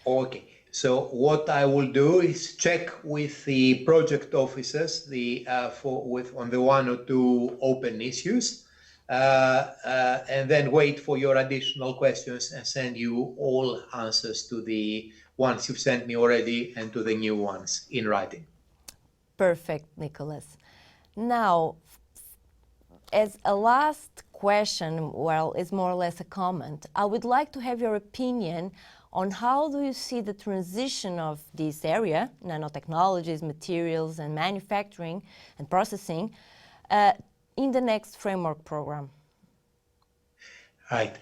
Okay, so what I will do is check with the project officers on the one or two open issues, and then wait for your additional questions and send you all answers to the ones you've sent me already and to the new ones in writing. Perfect, Nicholas. Now, as a last question, well, it's more or less a comment, I would like to have your opinion on how do you see the transition of this area, nanotechnologies, materials, and manufacturing and processing, in the next framework program? Right.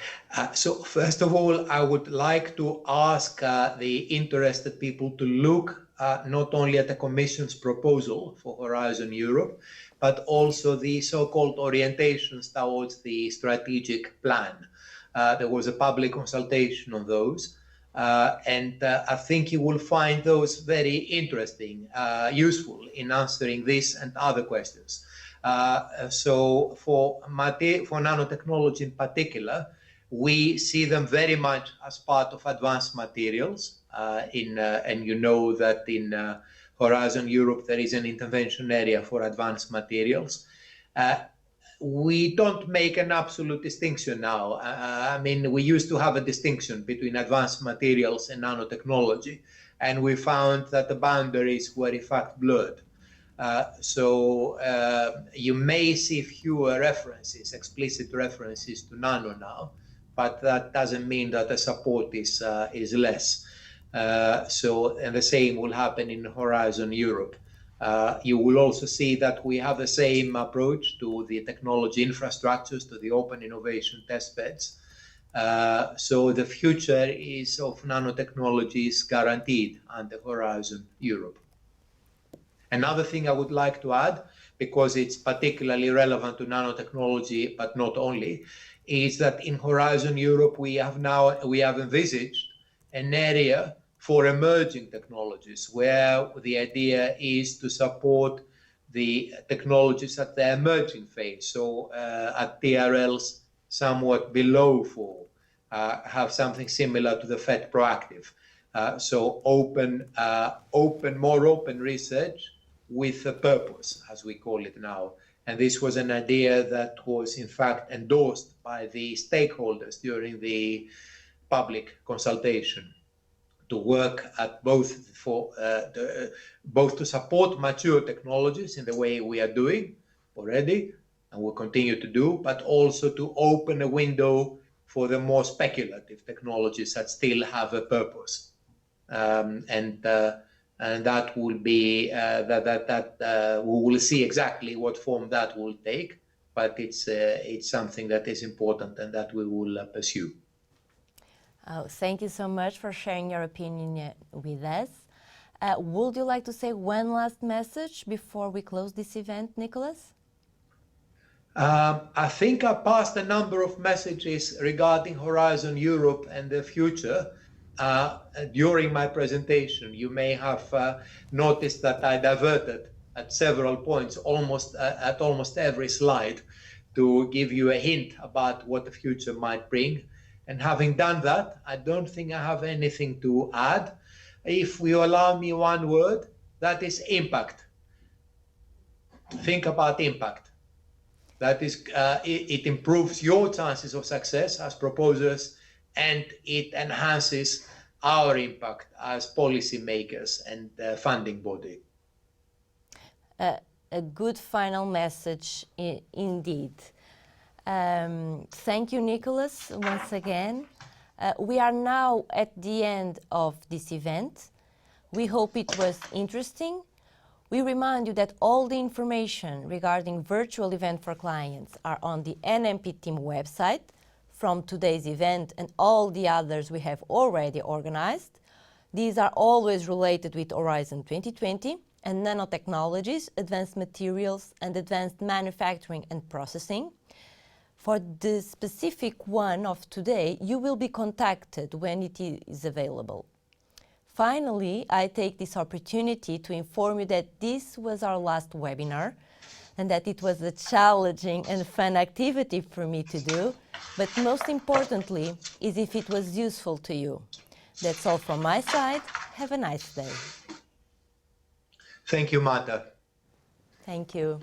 So first of all, I would like to ask the interested people to look not only at the Commission's proposal for Horizon Europe, but also the so-called orientations towards the strategic plan. There was a public consultation on those, and I think you will find those very interesting, useful in answering this and other questions. So for nanotechnology in particular, we see them very much as part of advanced materials. And you know that in Horizon Europe, there is an intervention area for advanced materials. We don't make an absolute distinction now. I mean, we used to have a distinction between advanced materials and nanotechnology, and we found that the boundaries were in fact blurred. So you may see fewer references, explicit references to nano now, but that doesn't mean that the support is less. And the same will happen in Horizon Europe. You will also see that we have the same approach to the technology infrastructures, to the open innovation test beds. So the future is of nanotechnology is guaranteed under Horizon Europe. Another thing I would like to add, because it's particularly relevant to nanotechnology, but not only, is that in Horizon Europe we have envisaged an area for emerging technologies, where the idea is to support the technologies at the emerging phase. So at TRLs somewhat below 4, have something similar to the FET proactive. So more open research with a purpose, as we call it now. And this was an idea that was in fact endorsed by the stakeholders during the public consultation, to work at both to support mature technologies in the way we are doing already and will continue to do, but also to open a window for the more speculative technologies that still have a purpose. And that will be we will see exactly what form that will take, but it's something that is important and that we will pursue. Oh, thank you so much for sharing your opinion with us. Would you like to say one last message before we close this event, Nicholas? I think I passed a number of messages regarding Horizon Europe and the future during my presentation. You may have noticed that I diverted at several points, at almost every slide, to give you a hint about what the future might bring. And having done that, I don't think I have anything to add. If you allow me one word, that is impact. Think about impact. That is, it improves your chances of success as proposers, and it enhances our impact as policymakers and funding body. A good final message indeed. Thank you, Nicholas, once again. We are now at the end of this event. We hope it was interesting. We remind you that all the information regarding virtual event for clients are on the NMP team website from today's event and all the others we have already organized. These are always related with Horizon 2020 and nanotechnologies, advanced materials, and advanced manufacturing and processing. For the specific one of today, you will be contacted when it is available. Finally, I take this opportunity to inform you that this was our last webinar and that it was a challenging and fun activity for me to do, but most importantly is if it was useful to you. That's all from my side. Have a nice day. Thank you, Marta. Thank you.